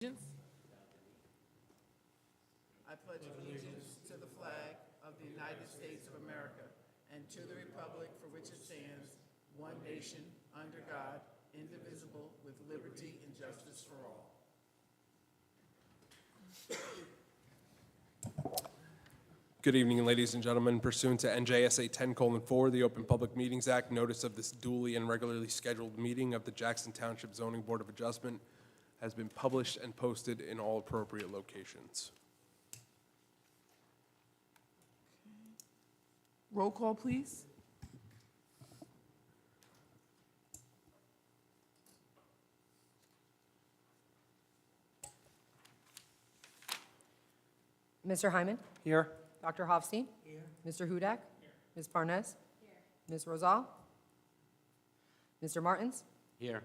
I pledge allegiance to the flag of the United States of America and to the republic for which it stands, one nation, under God, indivisible, with liberty and justice for all. Good evening, ladies and gentlemen. Pursuant to NJSA 10:4, the Open Public Meetings Act, notice of this duly and regularly scheduled meeting of the Jackson Township Zoning Board of Adjustment has been published and posted in all appropriate locations. Roll call, please. Mr. Hyman? Here. Dr. Hofstein? Here. Mr. Hudak? Here. Ms. Parnes? Here. Ms. Rosal? Mr. Martins? Here.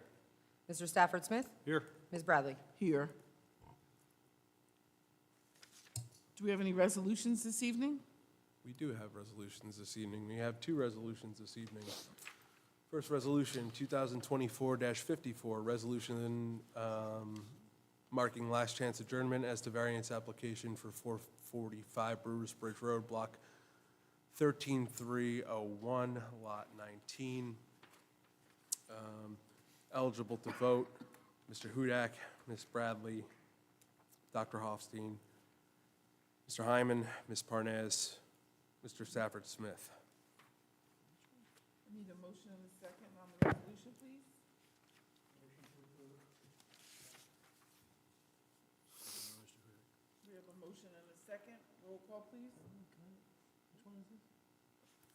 Mr. Stafford Smith? Here. Ms. Bradley? Here. Do we have any resolutions this evening? We do have resolutions this evening. We have two resolutions this evening. First resolution, 2024-54, resolution marking last chance adjournment as to variance application for 445 Brewers Bridge Road, Block 13301, Lot 19. Eligible to vote, Mr. Hudak, Ms. Bradley, Dr. Hofstein, Mr. Hyman, Ms. Parnes, Mr. Stafford Smith. I need a motion and a second on the resolution, please. We have a motion and a second. Roll call, please. Which one is this?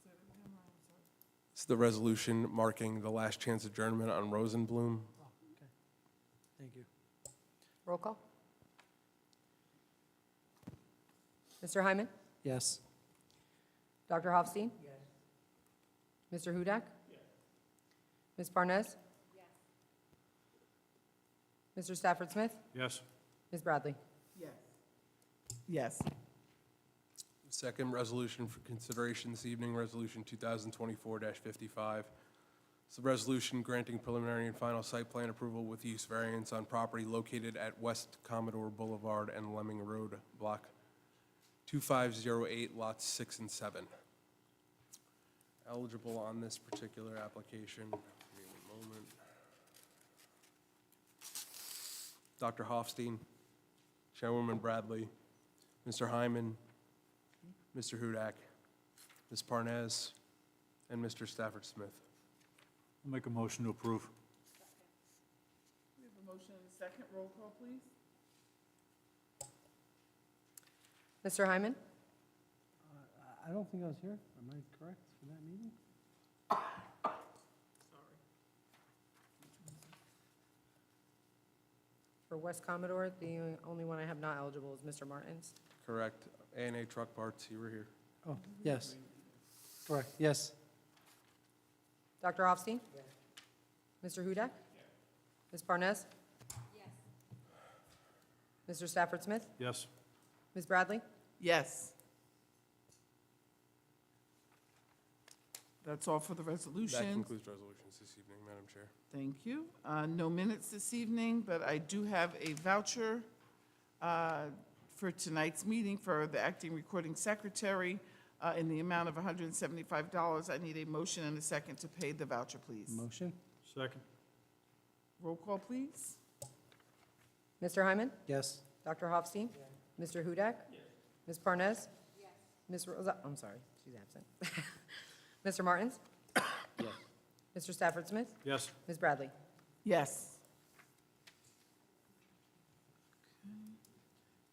Say it again, I'm sorry. It's the resolution marking the last chance adjournment on Rosenblum. Oh, okay. Thank you. Roll call. Mr. Hyman? Yes. Dr. Hofstein? Yes. Mr. Hudak? Yes. Ms. Parnes? Yes. Mr. Stafford Smith? Yes. Ms. Bradley? Yes. Yes. Second resolution for consideration this evening, Resolution 2024-55. It's a resolution granting preliminary and final site plan approval with use variance on property located at West Commodore Boulevard and Lemming Road, Block 2508, lots 6 and 7. Eligible on this particular application, give me one moment. Dr. Hofstein, Chairwoman Bradley, Mr. Hyman, Mr. Hudak, Ms. Parnes, and Mr. Stafford Smith. I'll make a motion to approve. We have a motion and a second. Roll call, please. Mr. Hyman? I don't think I was here. Am I correct for that meeting? Sorry. For West Commodore, the only one I have not eligible is Mr. Martins. Correct. A&A Truck Parts, you were here. Oh, yes. Correct, yes. Dr. Hofstein? Yes. Mr. Hudak? Yes. Ms. Parnes? Yes. Mr. Stafford Smith? Yes. Ms. Bradley? Yes. That's all for the That resolutions. concludes resolutions this evening, Madam Chair. Thank you. No minutes this evening, but I do have a voucher for tonight's meeting for the acting recording secretary in the amount of $175. I need a motion and a second to pay the voucher, please. Motion? Second. Roll call, please. Mr. Hyman? Yes. Dr. Hofstein? Mr. Hudak? Yes. Ms. Parnes? Yes. Ms. Rosa, I'm sorry, she's absent. Mr. Martins? Yes. Mr. Stafford Smith? Yes. Ms. Bradley? Yes.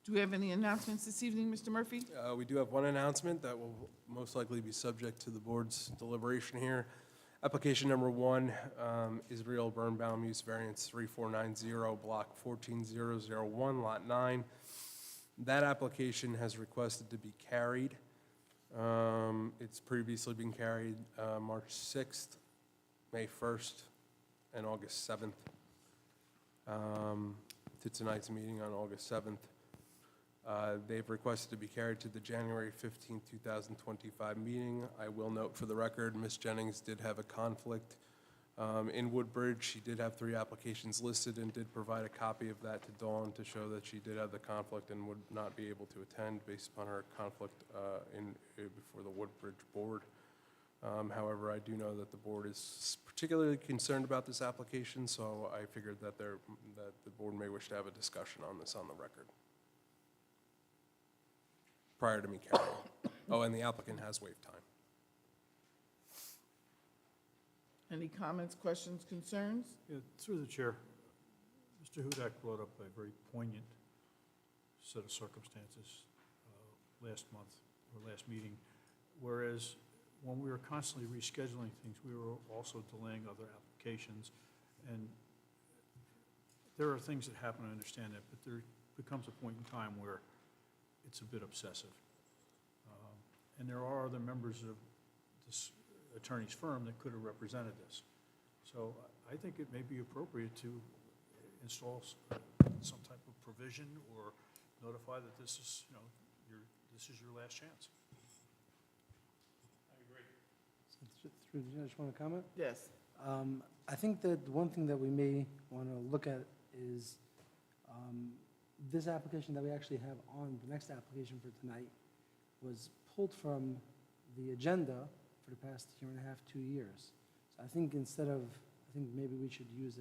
Do we have any announcements this evening, Mr. Murphy? We do have one announcement that will most likely be subject to the board's deliberation here. Application number 1, Israel Birnbaum Use Variance 3490, Block 14001, Lot 9. That application has requested to be carried. It's previously been carried March 6th, May 1st, and August 7th to tonight's meeting on August 7th. They've requested to be carried to the January 15, 2025 meeting. I will note for the record, Ms. Jennings did have a conflict In Woodbridge, she did have 3 applications listed and did provide a copy of that to Dawn to show that she did have the conflict and would not be able to attend based upon her conflict before the Woodbridge Board. However, I do know that the board is particularly concerned about this application, so I figured that the board may wish to have a discussion on this on the record prior to me carrying. Oh, and the applicant has waived time. Any comments, questions, concerns? Yeah, through the chair, Mr. Hudak brought up a very poignant set of circumstances last month, or last meeting, whereas when we were constantly rescheduling things, we were also delaying other applications. And there are things that happen, I understand that, but there becomes a point in time where it's a bit obsessive. And there are other members of this attorney's firm that could have represented this. So I think it may be appropriate to install some type of provision or notify that this is, this is your last chance. Through the chair, I just want to comment. Yes. I think that one thing that we may want to look at is this application that we actually have on, the next application for tonight, was pulled from the agenda for the past 1.5 years, 2 years. So I think maybe we should use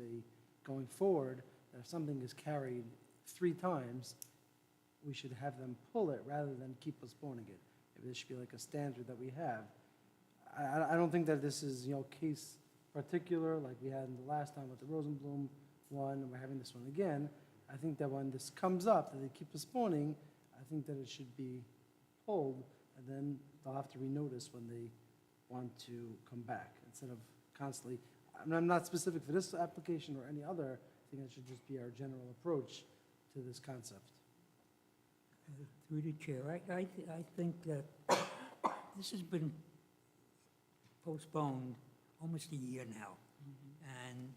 going forward, that if something is carried 3 times, we should have them pull it rather than keep postponing it. Maybe this should be like a standard that we have. I don't think that this is, case particular, like we had in the last time with the Rosenblum one, and we're having this one again. I think that when this comes up, that they keep postponing, I think that it should be pulled, and then they'll have to renotice when they want to come back, instead of constantly, I'm not specific for this application or any other, I think it should just be our general approach to this concept. Through the chair, I think that this has been postponed almost a year now. And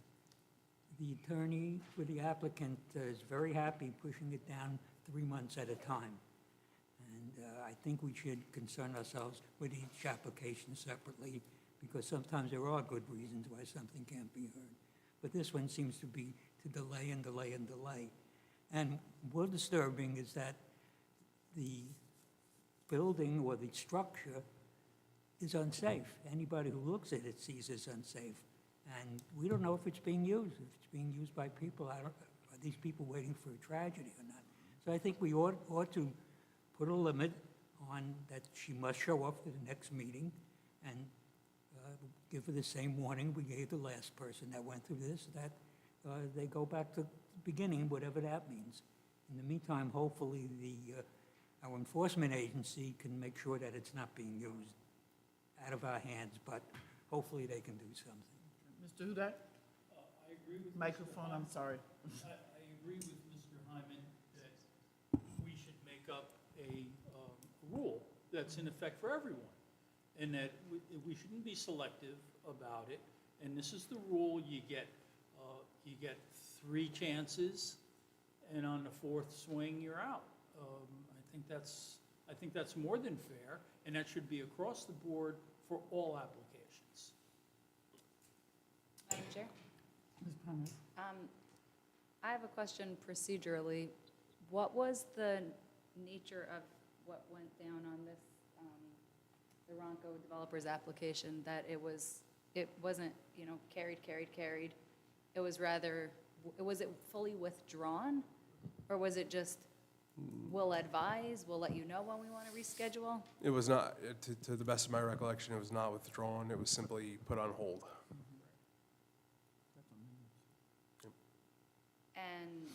the attorney for the applicant is very happy pushing it down 3 months at a time. And I think we should concern ourselves with each application separately, because sometimes there are good reasons why something can't be heard. But this one seems to be to delay and delay and delay. And more disturbing is that the building or the structure is unsafe. Anybody who looks at it sees it's unsafe. And we don't know if it's being used. If it's being used by people, are these people waiting for a tragedy or not? So I think we ought to put a limit on that she must show up for the next meeting and give her the same warning we gave the last person that went through this, that they go back to the beginning, whatever that means. In the meantime, hopefully our enforcement agency can make sure that it's not being used out of our hands, but hopefully they can do something. Mr. Hudak? I agree with. Microphone, I'm sorry. I agree with Mr. Hyman that we should make up a rule that's in effect for everyone, and that we shouldn't be selective about it. And this is the rule: you get 3 chances, and on the 4th swing, you're out. I think that's more than fair, and that should be across the board for all applications. Madam Chair? Ms. Parnas? I have a question procedurally. What was the nature of what went down on this, the Ronco developer's application, that it wasn't, carried? It was rather, was it fully withdrawn? Or was it just, we'll advise, we'll let you know when we want to reschedule? It was not, to the best of my recollection, it was not withdrawn. It was simply put on hold. And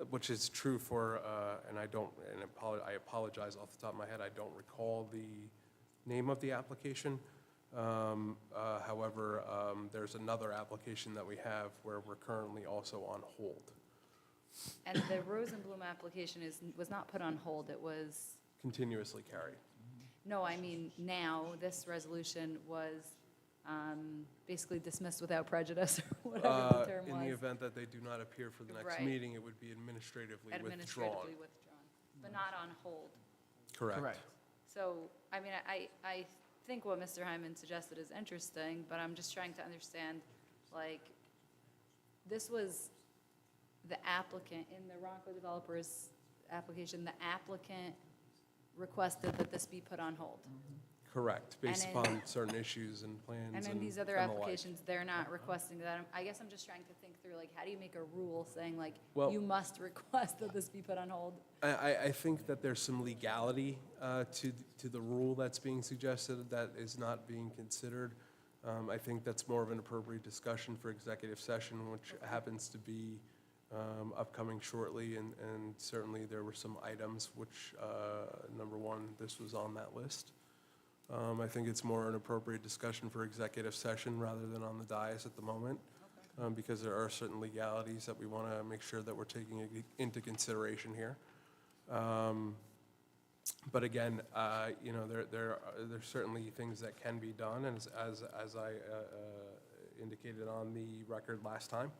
Which is true for, I apologize off the top of my head, I don't recall the name of the application. However, there's another application that we have where we're currently also on hold. And the Rosenblum application was not put on hold, it was, Continuously carried. no, I mean, now, this resolution was basically dismissed without prejudice, or whatever the term was. In the event that they do not appear for the next Right. meeting, it would be administratively withdrawn. Administratively withdrawn, but not on hold. Correct. So, I mean, I think what Mr. Hyman suggested is interesting, but I'm just trying to understand like, this was the applicant, in the Ronco Developers application, the applicant requested that this be put on hold. Correct, based And in- upon certain issues and plans And and in these other and the like. applications, they're not requesting that. I guess I'm just trying to think through, like, how do you make a rule saying, like, Well- you must request that this be put on hold? I think that there's some legality to the rule that's being suggested that is not being considered. I think that's more of an appropriate discussion for executive session, which happens to be upcoming shortly, and certainly there were some items which, number one, this was on that list. I think it's more an appropriate discussion for executive session rather than on the dais at the moment, because there are certain legalities that we want to make sure that we're taking into consideration here. But again, you know, there's certainly things that can be done, and as I indicated on the record last time,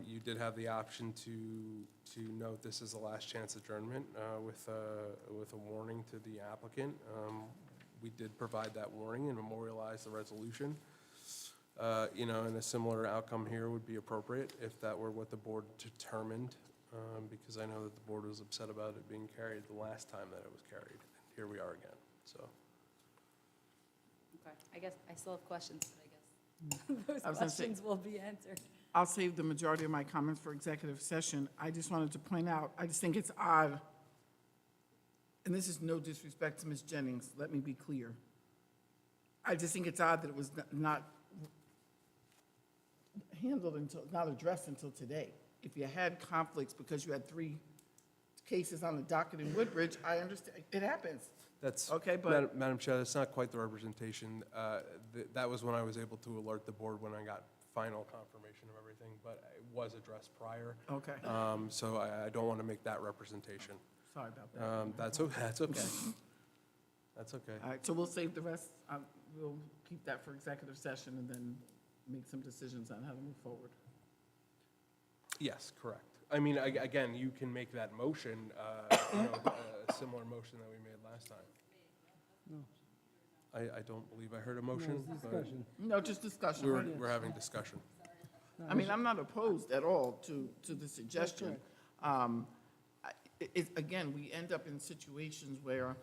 you did have the option to note this is the last chance adjournment with a warning to the applicant. We did provide that warning and memorialize the resolution. You know, and a similar outcome here would be appropriate if that were what the board determined, because I know that the board was upset about it being carried the last time that it was carried. Here we are again, so. Okay, I guess I still have questions, but I guess those I was gonna say- questions will be answered. I'll save the majority of my comments for executive session. I just wanted to point out, I just think it's odd, and this is no disrespect to Ms. Jennings, let me be clear. I just think it's odd that it was not handled until, not addressed until today. If you had conflicts because you had 3 cases on the docket in Woodbridge, I understand, it happens. That's, Okay, but- Madam Chair, that's not quite the representation. That was when I was able to alert the board when I got final confirmation of everything, but it was addressed prior. Okay, So I don't want to make that representation. sorry about that. That's okay, that's okay. That's okay. All right, so we'll save the rest, we'll keep that for executive session and then make some decisions on how to move forward. Yes, correct. I mean, again, you can make that motion, you know, a similar motion that we made last time. I don't believe I heard a motion, No, it's but discussion. No, just discussion. we're having discussion. I mean, I'm not opposed at all to the suggestion. Again, we end up in situations where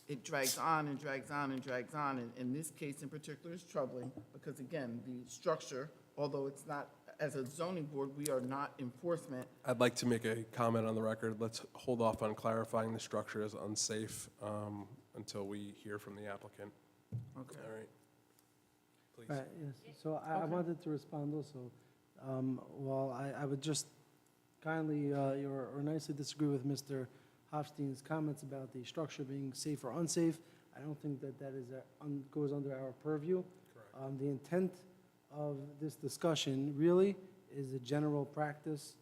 it drags on and drags on and drags on, and in this case in particular is troubling, because again, the structure, although it's not, as a zoning board, we are not enforcement. I'd like to make a comment on the record. Let's hold off on clarifying the structure as unsafe until we hear from the applicant. Okay. All right. Please. Right, yes, so I Okay. wanted to respond also. Well, I would just kindly or nicely disagree with Mr. Hofstein's comments about the structure being safe or unsafe. I don't think that that is, goes under our purview. Correct. The intent of this discussion really is a general practice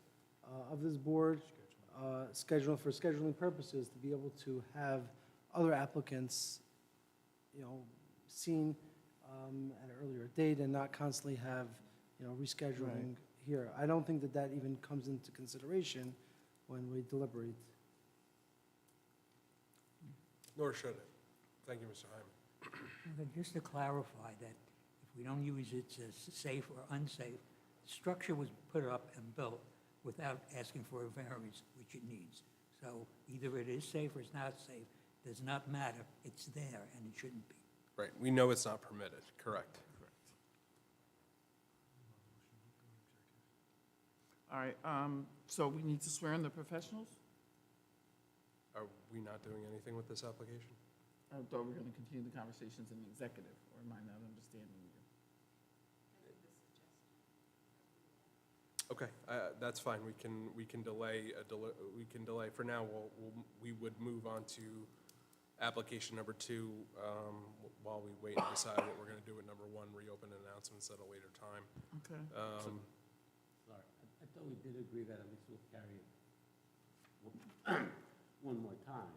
of this board, for scheduling purposes, to be able to have other applicants, you know, seen at an earlier date and not constantly have, you know, rescheduling here. I don't think that that even comes into consideration when we deliberate. Nor should it. Thank you, Mr. Hyman. But just to clarify that if we don't use it as safe or unsafe, the structure was put up and built without asking for a variance, which it needs. So either it is safe or it's not safe, does not matter, it's there and it shouldn't be. Right, we know it's not permitted, correct. All right, so we need to swear in the professionals? Are we not doing anything with this application? I thought we were going to continue the conversations in the executive, or am I not understanding you? Okay, that's fine, we can delay, for now, we would move on to application number 2 while we wait and decide what we're gonna do with number 1, reopen announcements at a later time. Okay. Sorry, I thought we did agree that at least we'll carry it one more time.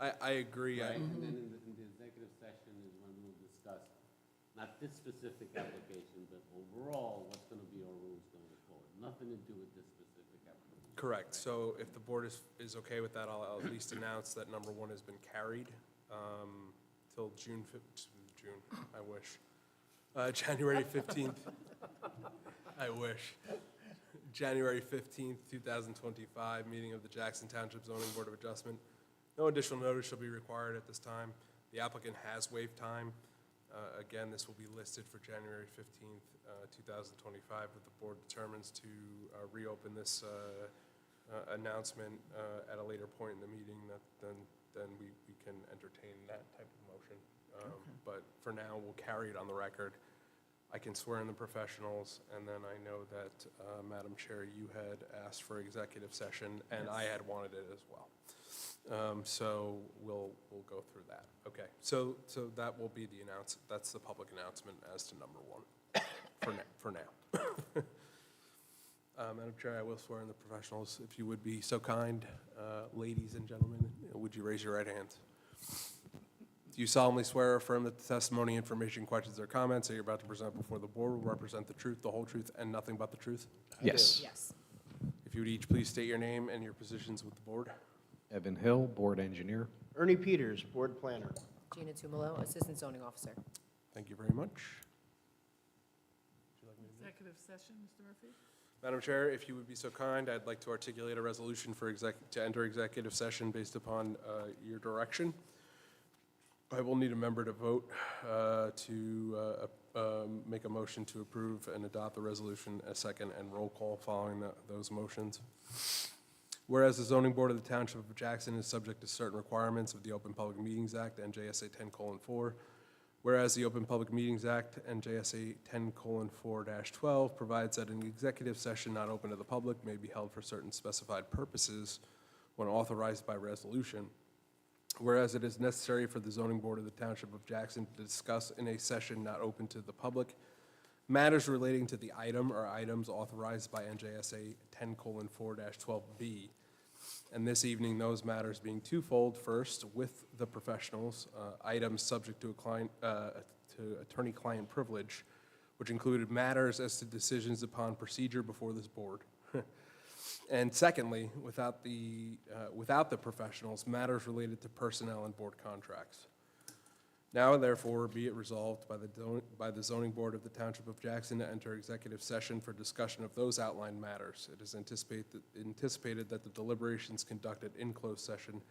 I agree, Right, and then in the executive session is when we'll discuss, not this specific application, but overall, what's gonna be our rules going forward. Nothing to do with this specific application. correct, so if the board is okay with that, I'll at least announce that number 1 has been carried till June, I wish. January 15th. I wish. January 15th, 2025, meeting of the Jackson Township Zoning Board of Adjustment. No additional notice shall be required at this time. The applicant has waived time. Again, this will be listed for January 15th, 2025, if the board determines to reopen this announcement at a later point in the meeting, then we can entertain that type of motion. But for now, we'll carry it on the record. I can swear in the professionals, and then I know that, Madam Chair, you had asked for executive session, and I had wanted it as well. So we'll go through that. Okay, so that will be the that's the public announcement as to number one, for now. Madam Chair, I will swear in the professionals. If you would be so kind, ladies and gentlemen, would you raise your right hands? Do you solemnly swear or affirm that the testimony, information, questions, or comments that you're about to present before the board will represent the truth, the whole truth, and nothing but the truth? Yes. Yes. If you would each please state your name and your positions with the board. Evan Hill, Board Engineer. Ernie Peters, Board Planner. Gina Tumalo, Assistant Zoning Officer. Thank you very much. Executive session, Mr. Murphy? Madam Chair, if you would be so kind, I'd like to articulate a resolution to enter executive session based upon your direction. I will need a member to vote to make a motion to approve and adopt the resolution, a second, and roll call following those motions. Whereas the zoning board of the Township of Jackson is subject to certain requirements of the Open Public Meetings Act, NJSA 10:4, whereas the Open Public Meetings Act, NJSA 10:4-12, provides that an executive session not open to the public may be held for certain specified purposes when authorized by resolution. Whereas it is necessary for the zoning board of the Township of Jackson to discuss in a session not open to the public matters relating to the item or items authorized by NJSA 10:4-12B. And this evening, those matters being twofold. First, with the professionals, items subject to attorney-client privilege, which included matters as to decisions upon procedure before this board. And secondly, without the professionals, matters related to personnel and board contracts. Now, therefore, be it resolved by the zoning board of the Township of Jackson to enter executive session for discussion of those outlined matters. It is anticipated that the deliberations conducted in closed session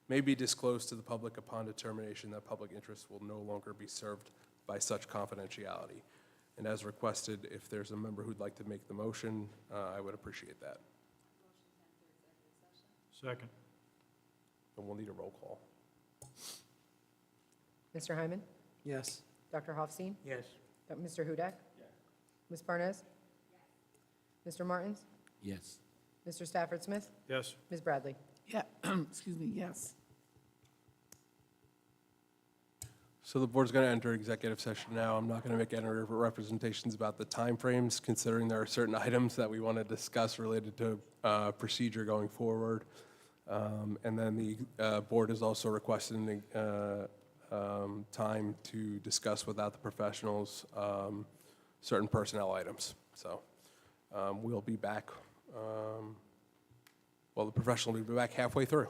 may be disclosed to the public upon determination that public interest will no longer be served by such confidentiality. And as requested, if there's a member who'd like to make the motion, I would appreciate that. Second. And we'll need a roll call. Mr. Hyman? Yes. Dr. Hofstein? Yes. Mr. Hudak? Yes. Ms. Parnas? Yes. Mr. Martins? Yes. Mr. Stafford Smith? Yes. Ms. Bradley? Yeah, excuse me, yes. So the board's going to enter executive session now. I'm not going to make any representations about the timeframes, considering there are certain items that we want to discuss related to procedure going forward. And then the board is also requesting time to discuss without the professionals certain personnel items. So we'll be back, well, the professional will be back halfway through.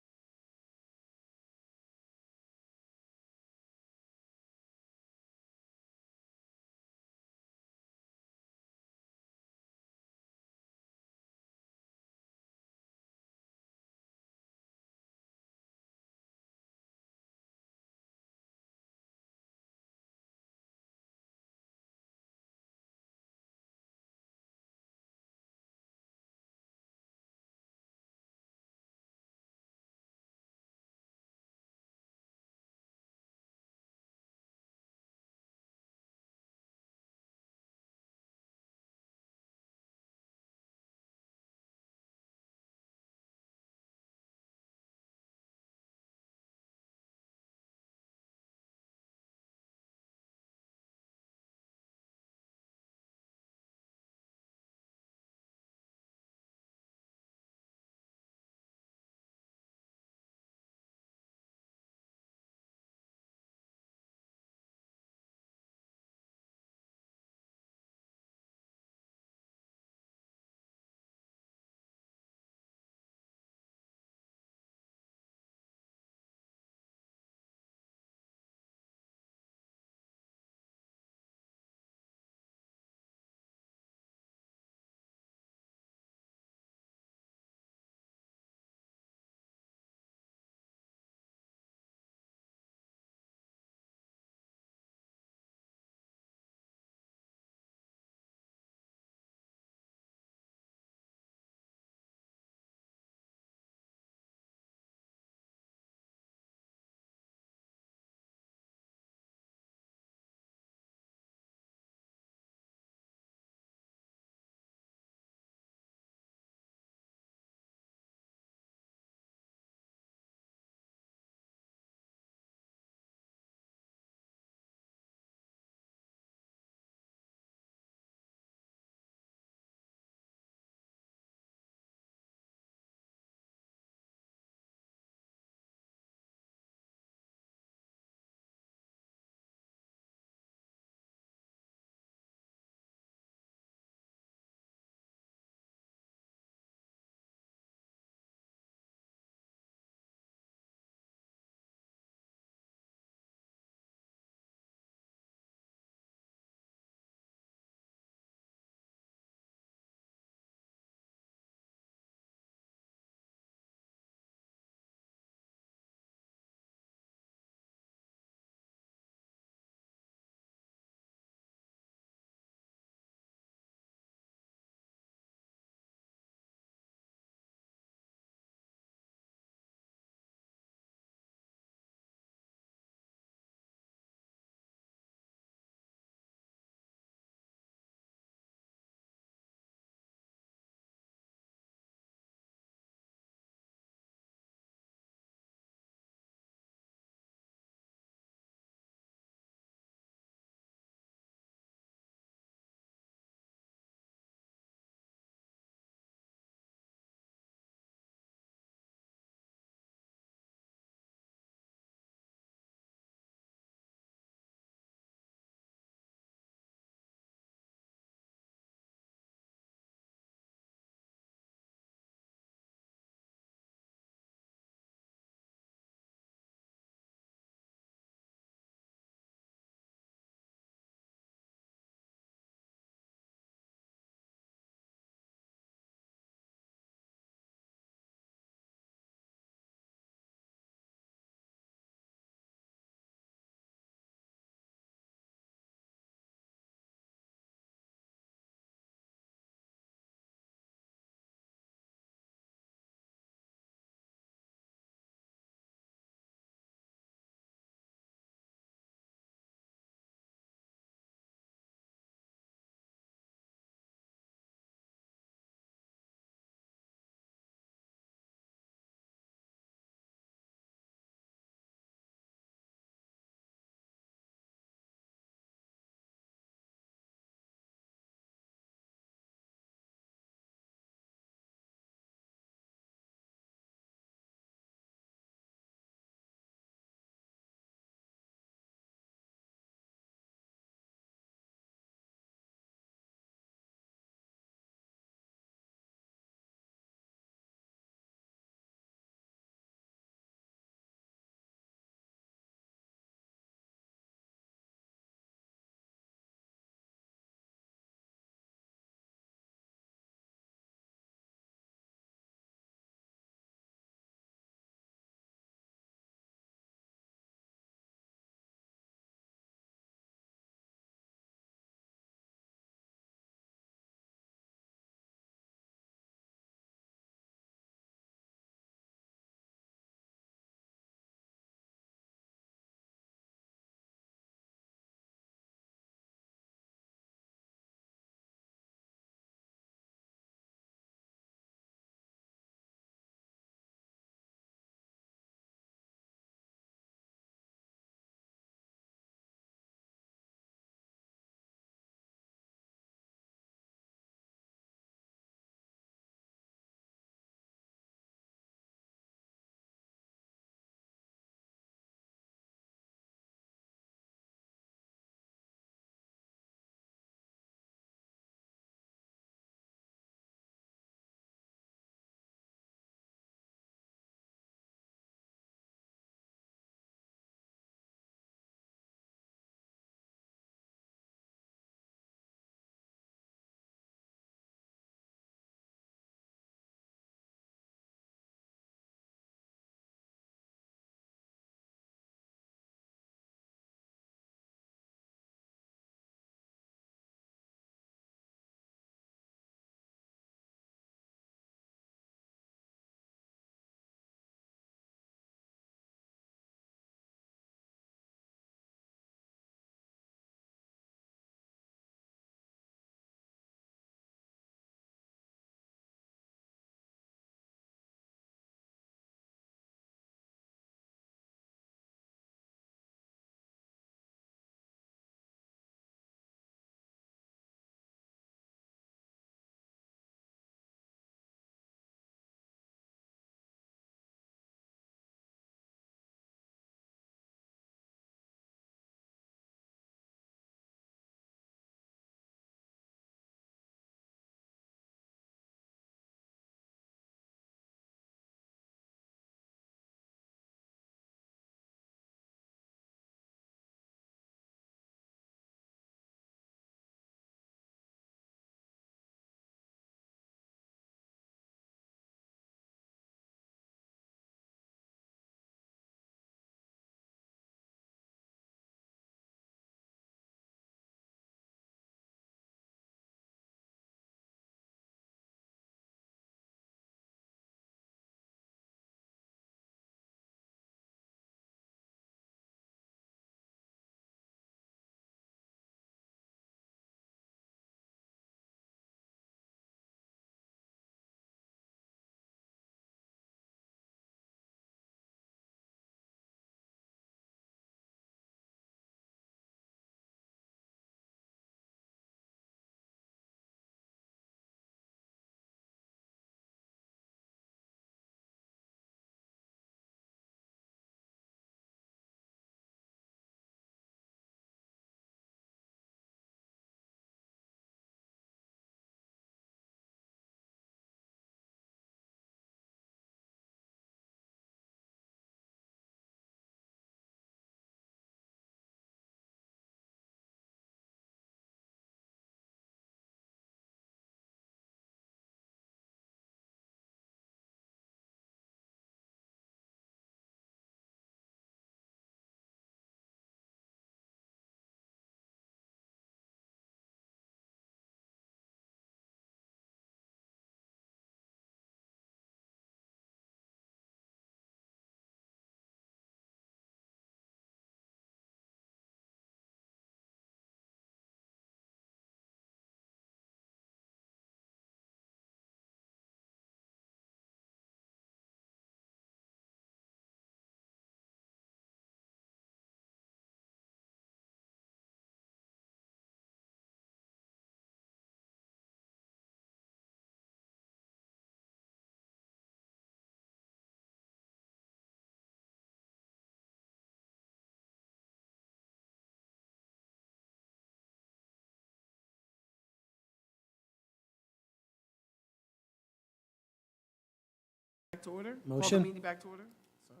Back to order? Call Motion. the meeting back to order? Sorry.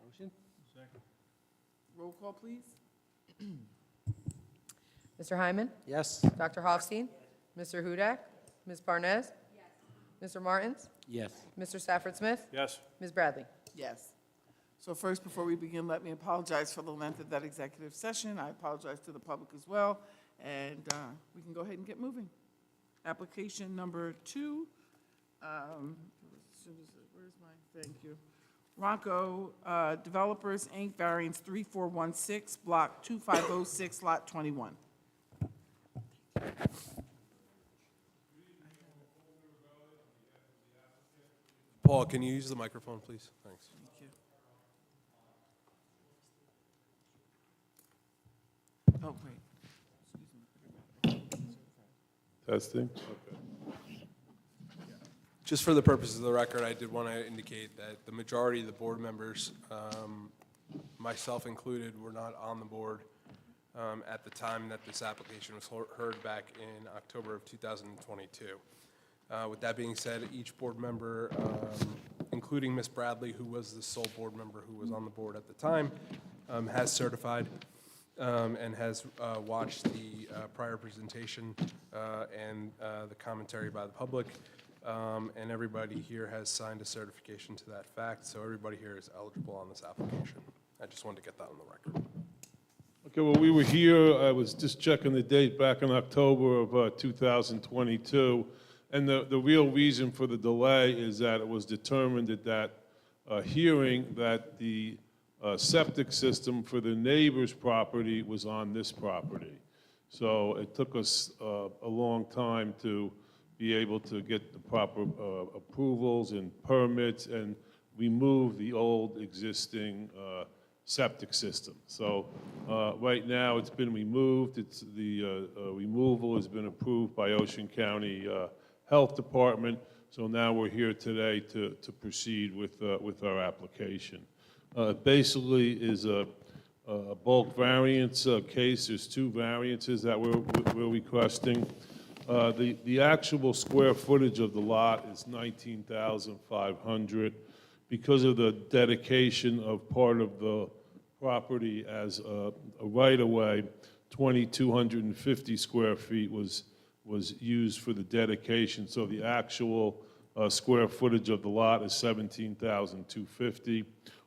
Motion? Roll call, please. Mr. Hyman? Yes. Dr. Hofstein? Mr. Hudak? Ms. Barnes? Mr. Martins? Yes. Mr. Stafford Smith? Yes. Ms. Bradley? Yes. So first, before we begin, let me apologize for the length of that executive session. I apologize to the public as well, and we can go ahead and get moving. Application number 2. Where's my, thank you. Ronco Developers, Inc., variance 3416, block 2506, lot 21. Paul, can you use the microphone, please? Thanks. Thank you. Oh, wait. Excuse me. Testing? Just for the purposes of the record, I did want to indicate that the majority of the board members, myself included, were not on the board at the time that this application was heard back in October of 2022. With that being said, each board member, including Ms. Bradley, who was the sole board member who was on the board at the time, has certified and has watched the prior presentation and the commentary by the public. And everybody here has signed a certification to that fact, so everybody here is eligible on this application. I just wanted to get that on the record. Okay, well, we were here, I was just checking the date, back in October of 2022, and the real reason for the delay is that it was determined at that hearing that the septic system for the neighbor's property was on this property. So it took us a long time to be able to get the proper approvals and permits and remove the old existing septic system. So right now it's been removed. The removal has been approved by Ocean County Health Department. So now we're here today to proceed with our application. Basically is a bulk variance case. There's 2 variances that we're requesting. The actual square footage of the lot is 19,500. Because of the dedication of part of the property as a right-of-way, 2,250 square feet was used for the dedication. So the actual square footage of the lot is 17,250,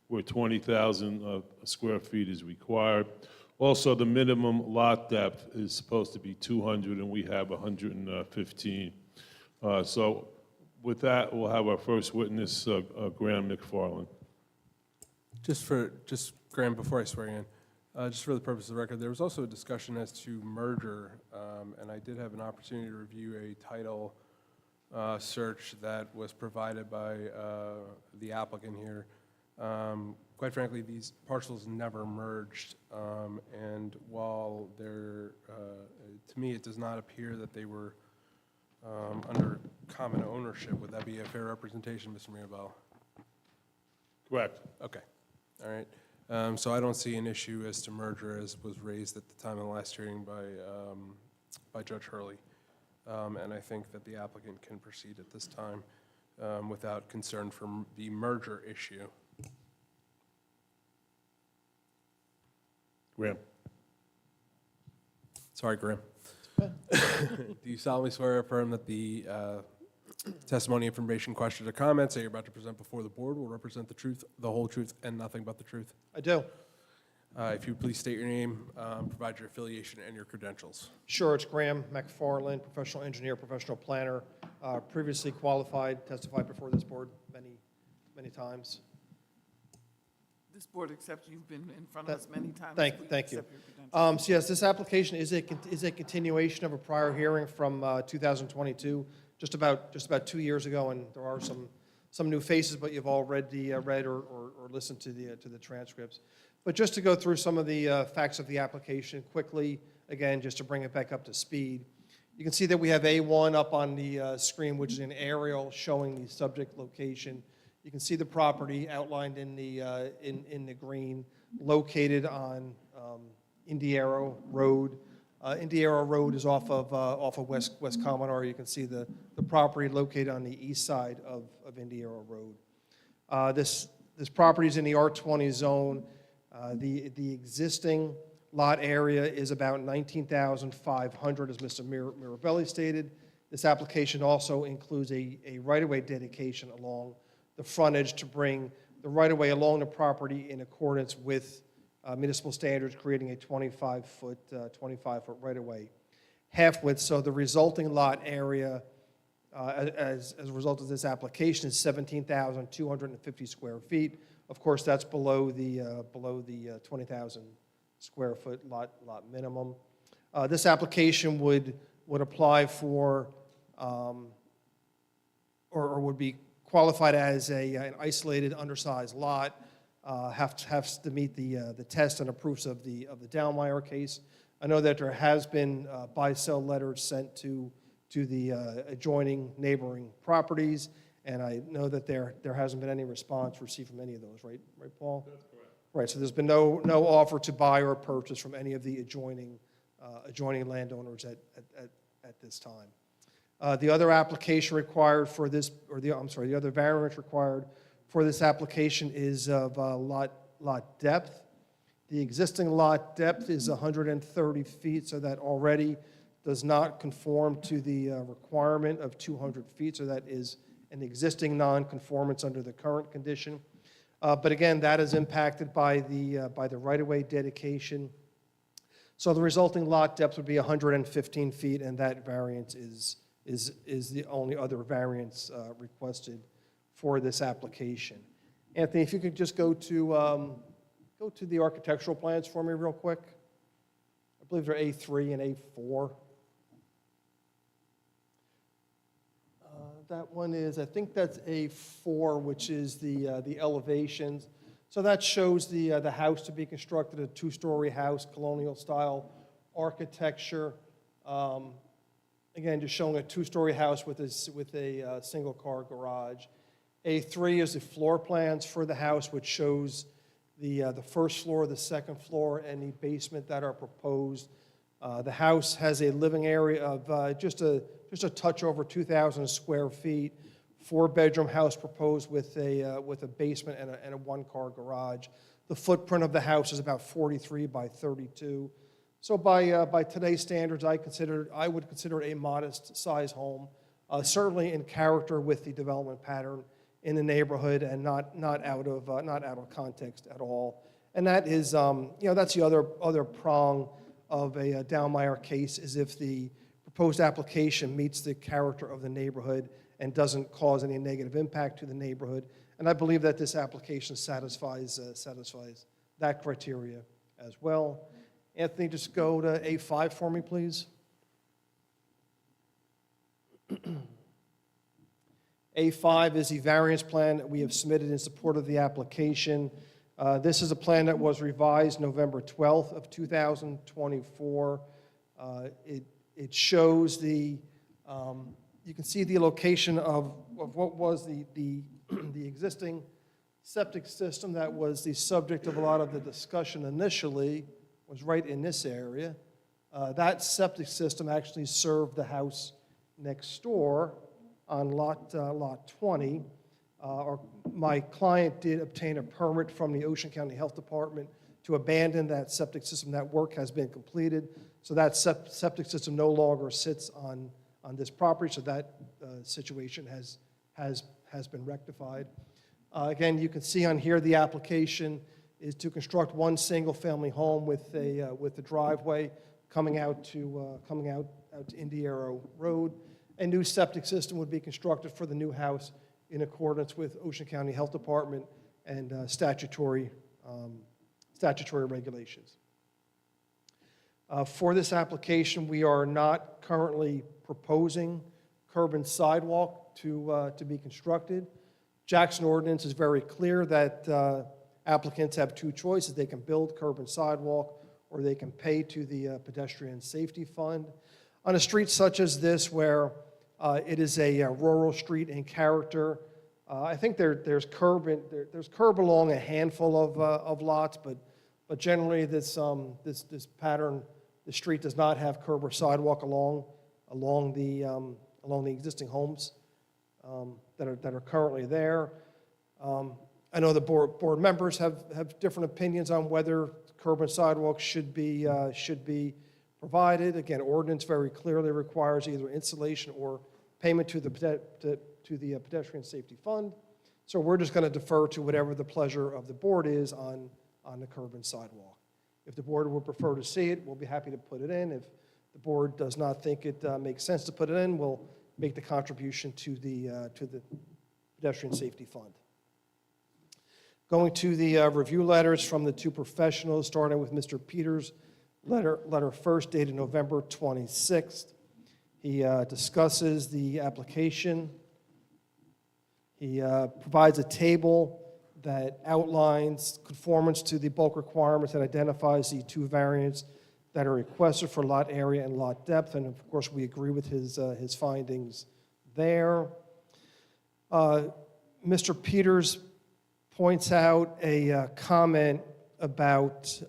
where 20,000 square feet is required. Also, the minimum lot depth is supposed to be 200, and we have 115. So with that, we'll have our first witness, Graham McFarland. Just Graham, before I swear in, just for the purpose of the record, there was also a discussion as to merger, and I did have an opportunity to review a title search that was provided by the applicant here. Quite frankly, these parcels never merged, and while they're, to me, it does not appear that they were under common ownership. Would that be a fair representation, Mr. Mirabel? Correct. Okay, all right. So I don't see an issue as to merger as was raised at the time of the last hearing by Judge Hurley. And I think that the applicant can proceed at this time without concern for the merger issue. Graham. Sorry, Graham. Do you solemnly swear or affirm that the testimony, information, questions, or comments that you're about to present before the board will represent the truth, the whole truth, and nothing but the truth? I do. If you would please state your name, provide your affiliation, and your credentials. Sure, it's Graham McFarland, professional engineer, professional planner, previously qualified, testified before this board many times. This board accepts you've been in front of us many times. Thank We you. accept your credentials. So yes, this application is a continuation of a prior hearing from 2022, just about 2 years ago, and there are some new faces, but you've all read or listened to the transcripts. But just to go through some of the facts of the application quickly, again, just to bring it back up to speed. You can see that we have A1 up on the screen, which is an aerial showing the subject location. You can see the property outlined in the green, located on Indiero Road. Indiero Road is off of West Commodore. You can see the property located on the east side of Indiero Road. This property is in the R20 zone. The existing lot area is about 19,500, as Mr. Mirabelli stated. This application also includes a right-of-way dedication along the frontage to bring the right-of-way along the property in accordance with municipal standards, creating a 25-foot right-of-way half-width. So the resulting lot area, as a result of this application, is 17,250 square feet. Of course, that's below the 20,000 square foot lot minimum. This application would apply for, or would be qualified as an isolated, undersized lot, has to meet the test and the proofs of the Downmeyer case. I know that there has been buy-sell letters sent to the adjoining neighboring properties, and I know that there hasn't been any response received from any of those, right, Paul? That's correct. Right, so there's been no offer to buy or purchase from any of the adjoining landowners at this time. The other application required for this, the other variance required for this application is of lot depth. The existing lot depth is 130 feet, so that already does not conform to the requirement of 200 feet, so that is an existing non-conformance under the current condition. But again, that is impacted by the right-of-way dedication. So the resulting lot depth would be 115 feet, and that variance is the only other variance requested for this application. Anthony, if you could just go to the architectural plans for me real quick. I believe they're A3 and A4. That one is, I think that's A4, which is the elevations. So that shows the house to be constructed, a two-story house, colonial-style architecture. Again, just showing a two-story house with a single-car garage. A3 is the floor plans for the house, which shows the first floor, the second floor, and the basement that are proposed. The house has a living area of just a touch over 2,000 square feet. Four-bedroom house proposed with a basement and a one-car garage. The footprint of the house is about 43 by 32. So by today's standards, I would consider it a modest-size home, certainly in character with the development pattern in the neighborhood, and not out of context at all. And that is, that's the other prong of a Downmeyer case, is if the proposed application meets the character of the neighborhood and doesn't cause any negative impact to the neighborhood. And I believe that this application satisfies that criteria as well. Anthony, just go to A5 for me, please. A5 is the variance plan that we have submitted in support of the application. This is a plan that was revised November 12th of 2024. It shows you can see the location of what was the existing septic system that was the subject of a lot of the discussion initially, was right in this area. That septic system actually served the house next door on lot 20. My client did obtain a permit from the Ocean County Health Department to abandon that septic system. That work has been completed, so that septic system no longer sits on this property, so that situation has been rectified. Again, you can see on here the application is to construct one single-family home with a driveway coming out to Indiero Road. A new septic system would be constructed for the new house in accordance with Ocean County Health Department and statutory regulations. For this application, we are not currently proposing curb and sidewalk to be constructed. Jackson ordinance is very clear that applicants have two choices. They can build curb and sidewalk, or they can pay to the pedestrian safety fund. On a street such as this, where it is a rural street in character, I think there's curb along a handful of lots, but generally this pattern, the street does not have curb or sidewalk along the existing homes that are currently there. I know the board members have different opinions on whether curb and sidewalks should be provided. Again, ordinance very clearly requires either installation or payment to the pedestrian safety fund. So we're just going to defer to whatever the pleasure of the board is on the curb and sidewalk. If the board would prefer to see it, we'll be happy to put it in. If the board does not think it makes sense to put it in, we'll make the contribution to the pedestrian safety fund. Going to the review letters from the two professionals, starting with Mr. Peters' letter first dated November 26th. He discusses the application. He provides a table that outlines conformance to the bulk requirements and identifies the two variants that are requested for lot area and lot depth, and of course, we agree with his findings there. Mr. Peters points out a comment about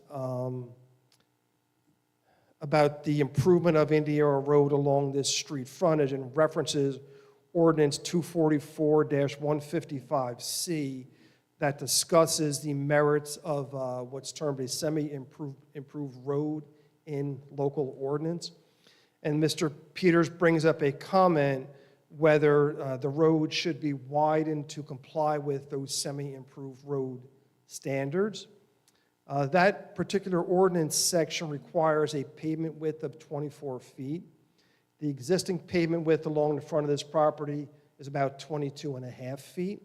the improvement of Indiana Road along this street frontage and references Ordinance 244-155C that discusses the merits of what's termed a semi-improved road in local ordinance. And Mr. Peters brings up a comment whether the road should be widened to comply with those semi-improved road standards. That particular ordinance section requires a pavement width of 24 feet. The existing pavement width along the front of this property is about 22.5 feet.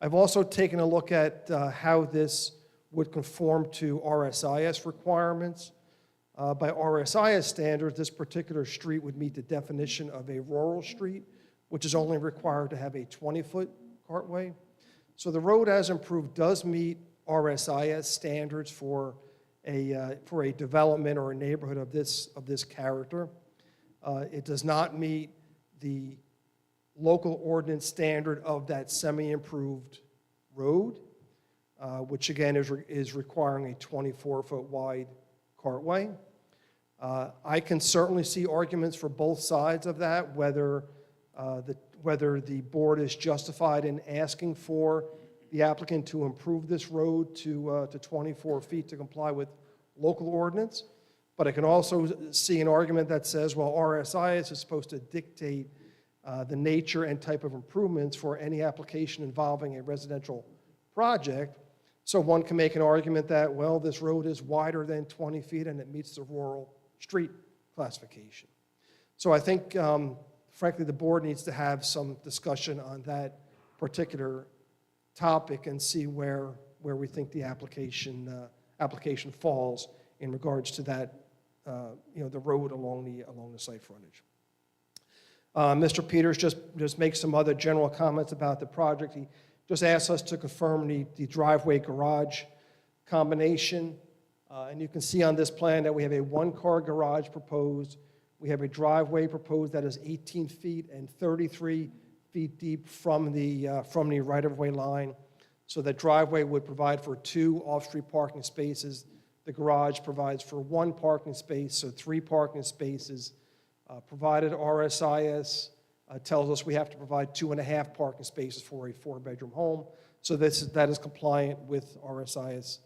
I've also taken a look at how this would conform to RSIS requirements. By RSIS standards, this particular street would meet the definition of a rural street, which is only required to have a 20-foot cartway. So the road as improved does meet RSIS standards for a development or a neighborhood of this character. It does not meet the local ordinance standard of that semi-improved road, which again is requiring a 24-foot wide cartway. I can certainly see arguments for both sides of that, whether the board is justified in asking for the applicant to improve this road to 24 feet to comply with local ordinance. But I can also see an argument that says, well, RSIS is supposed to dictate the nature and type of improvements for any application involving a residential project. So one can make an argument that, well, this road is wider than 20 feet and it meets the rural street classification. So I think, frankly, the board needs to have some discussion on that particular topic and see where we think the application falls in regards to that, the road along the site frontage. Mr. Peters just makes some other general comments about the project. He just asks us to confirm the driveway garage combination. And you can see on this plan that we have a one-car garage proposed. We have a driveway proposed that is 18 feet and 33 feet deep from the right-of-way line. So that driveway would provide for 2 off-street parking spaces. The garage provides for 1 parking space, so 3 parking spaces. Provided RSIS tells us we have to provide 2.5 parking spaces for a 4-bedroom home. So that is compliant with RSIS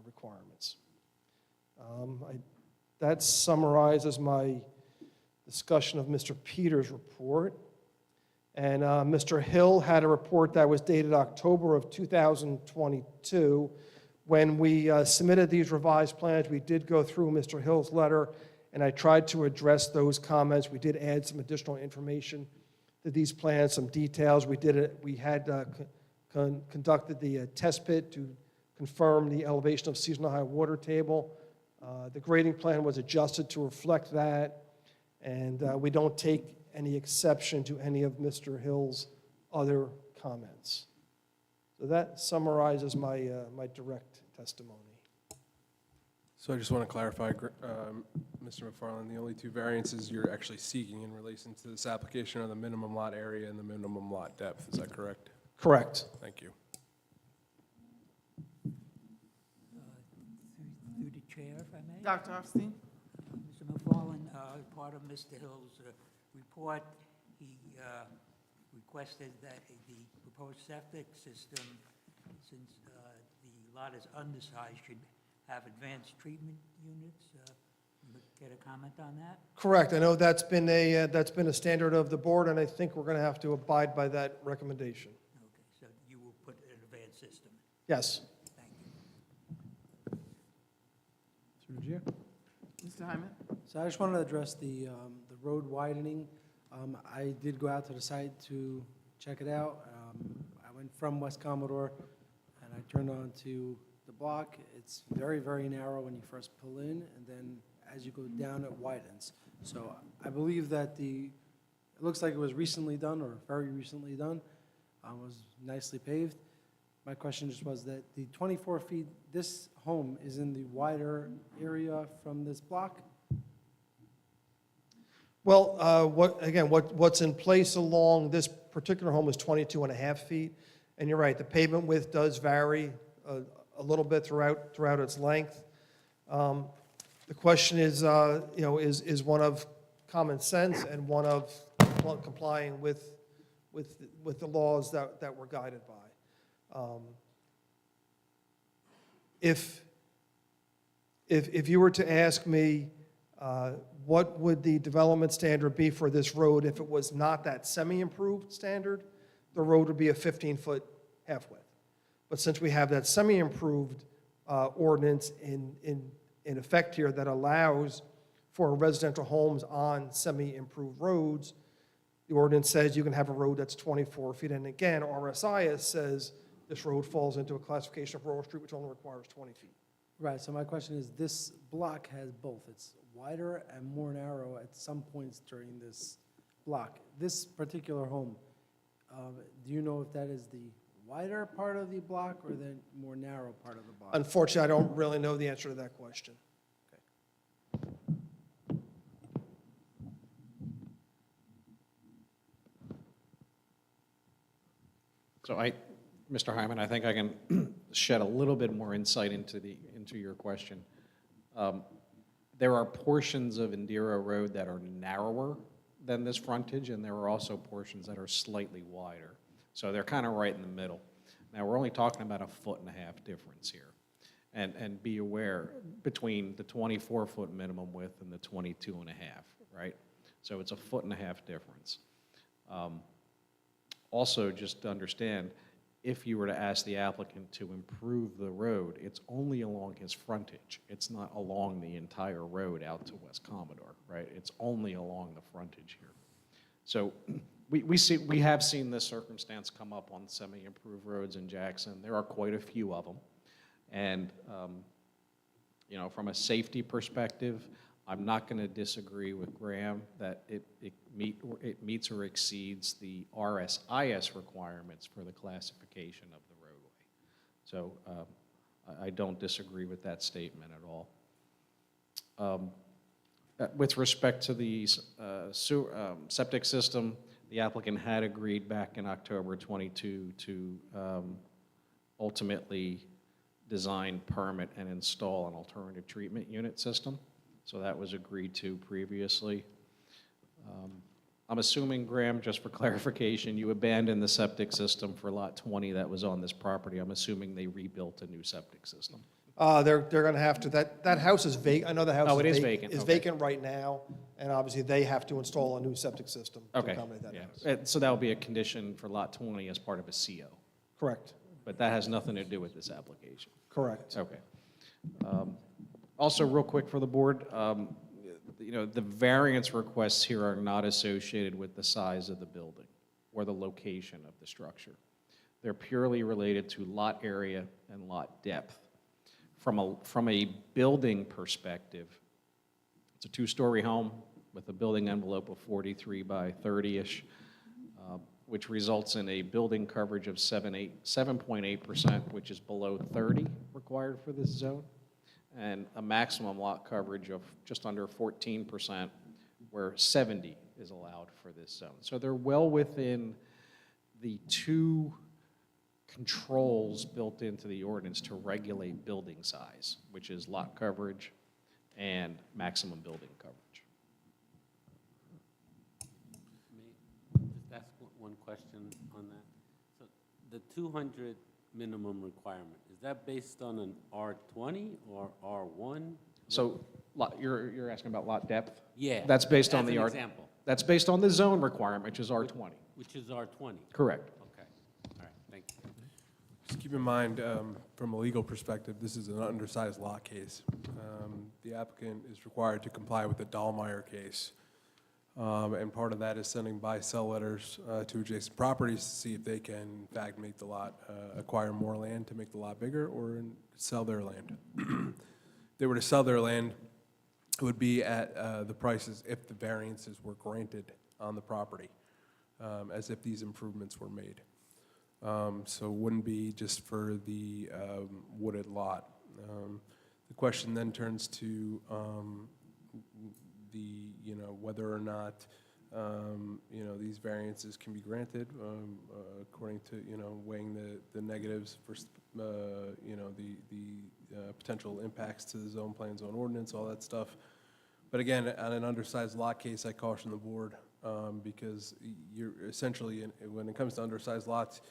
requirements. That summarizes my discussion of Mr. Peters' report. And Mr. Hill had a report that was dated October of 2022. When we submitted these revised plans, we did go through Mr. Hill's letter, and I tried to address those comments. We did add some additional information to these plans, some details. We had conducted the test pit to confirm the elevation of seasonal high water table. The grading plan was adjusted to reflect that, and we don't take any exception to any of Mr. Hill's other comments. So that summarizes my direct testimony. So I just want to clarify, Mr. McFarland, the only 2 variances you're actually seeking in relation to this application are the minimum lot area and the minimum lot depth. Is that correct? Correct. Thank you. Through the chair, if I may. Dr. Hofstein? Mr. McFarland, part of Mr. Hill's report, he requested that the proposed septic system, since the lot is undersized, should have advanced treatment units. Get a comment on that? Correct. I know that's been a standard of the board, and I think we're going to have to abide by that recommendation. Okay, so you will put an advanced system. Yes. Thank you. Through the chair. Mr. Hyman? So I just wanted to address the road widening. I did go out to the site to check it out. I went from West Commodore, and I turned onto the block. It's very, very narrow when you first pull in, and then as you go down, it widens. So I believe that it looks like it was recently done, or very recently done. Was nicely paved. My question just was that the 24 feet, this home is in the wider area from this block? Well, what's in place along this particular home is 22 and a half feet. And you're right, the pavement width does vary a little bit throughout its length. The question is, is one of common sense and one of complying with the laws that we're guided by. If you were to ask me, what would the development standard be for this road if it was not that semi-improved standard? The road would be a 15-foot half-width. But since we have that semi-improved ordinance in effect here that allows for residential homes on semi-improved roads, the ordinance says you can have a road that's 24 feet. And again, RSIS says this road falls into a classification of rural street which only requires 20 feet. Right, so my question is, this block has both. It's wider and more narrow at some points during this block. This particular home, do you know if that is the wider part of the block or the more narrow part of the block? Unfortunately, I don't really know the answer to that question. So Mr. Hyman, I think I can shed a little bit more insight into your question. There are portions of Indira Road that are narrower than this frontage, and there are also portions that are slightly wider. So they're kind of right in the middle. Now, we're only talking about a 1.5 foot difference here. And be aware, between the 24-foot minimum width and the 22.5, right? So it's a 1.5 foot difference. Also, just to understand, if you were to ask the applicant to improve the road, it's only along his frontage. It's not along the entire road out to West Commodore, right? It's only along the frontage here. So we have seen this circumstance come up on semi-improved roads in Jackson. There are quite a few of them. And, from a safety perspective, I'm not going to disagree with Graham that it meets or exceeds the RSIS requirements for the classification of the roadway. So I don't disagree with that statement at all. With respect to the septic system, the applicant had agreed back in October 22 to ultimately design, permit, and install an alternative treatment unit system. So that was agreed to previously. I'm assuming, Graham, just for clarification, you abandoned the septic system for lot 20 that was on this property. I'm assuming they rebuilt a new septic system. They're going to have to, that house is vacant, I know the house Oh, it is vacant, is okay. vacant right now, and obviously they have to install a new septic system to Okay, accommodate that yeah. house. So that will be a condition for lot 20 as part of a CO. Correct, But that has nothing to do with this application. correct. Okay. Also, real quick for the board, the variance requests here are not associated with the size of the building or the location of the structure. They're purely related to lot area and lot depth. From a building perspective, it's a two-story home with a building envelope of 43 by 30-ish, which results in a building coverage of 7.8%, which is below 30 required for this zone, and a maximum lot coverage of just under 14%, where 70 is allowed for this zone. So they're well within the two controls built into the ordinance to regulate building size, which is lot coverage and maximum building coverage. May I just ask one question? question on that. So the 200 minimum requirement, is that based on an R20 or R1? So you're asking about lot depth? Yeah. That's based on as the an R. example, That's based on the zone requirement, which is R20. which is R20. Correct. Okay, all right, thank you. Just keep in mind, from a legal perspective, this is an undersized lot case. The applicant is required to comply with the Dahlmeyer case. And part of that is sending buy-sell letters to adjacent properties to see if they can, in fact, make the lot, acquire more land to make the lot bigger or sell their land. If they were to sell their land, it would be at the prices if the variances were granted on the property, as if these improvements were made. So it wouldn't be just for the wooded lot. The question then turns to whether or not, these variances can be granted, according to, weighing the negatives versus, the potential impacts to the zone plan, zone ordinance, all that stuff. But again, on an undersized lot case, I caution the board, because you're essentially, when it comes to undersized lots,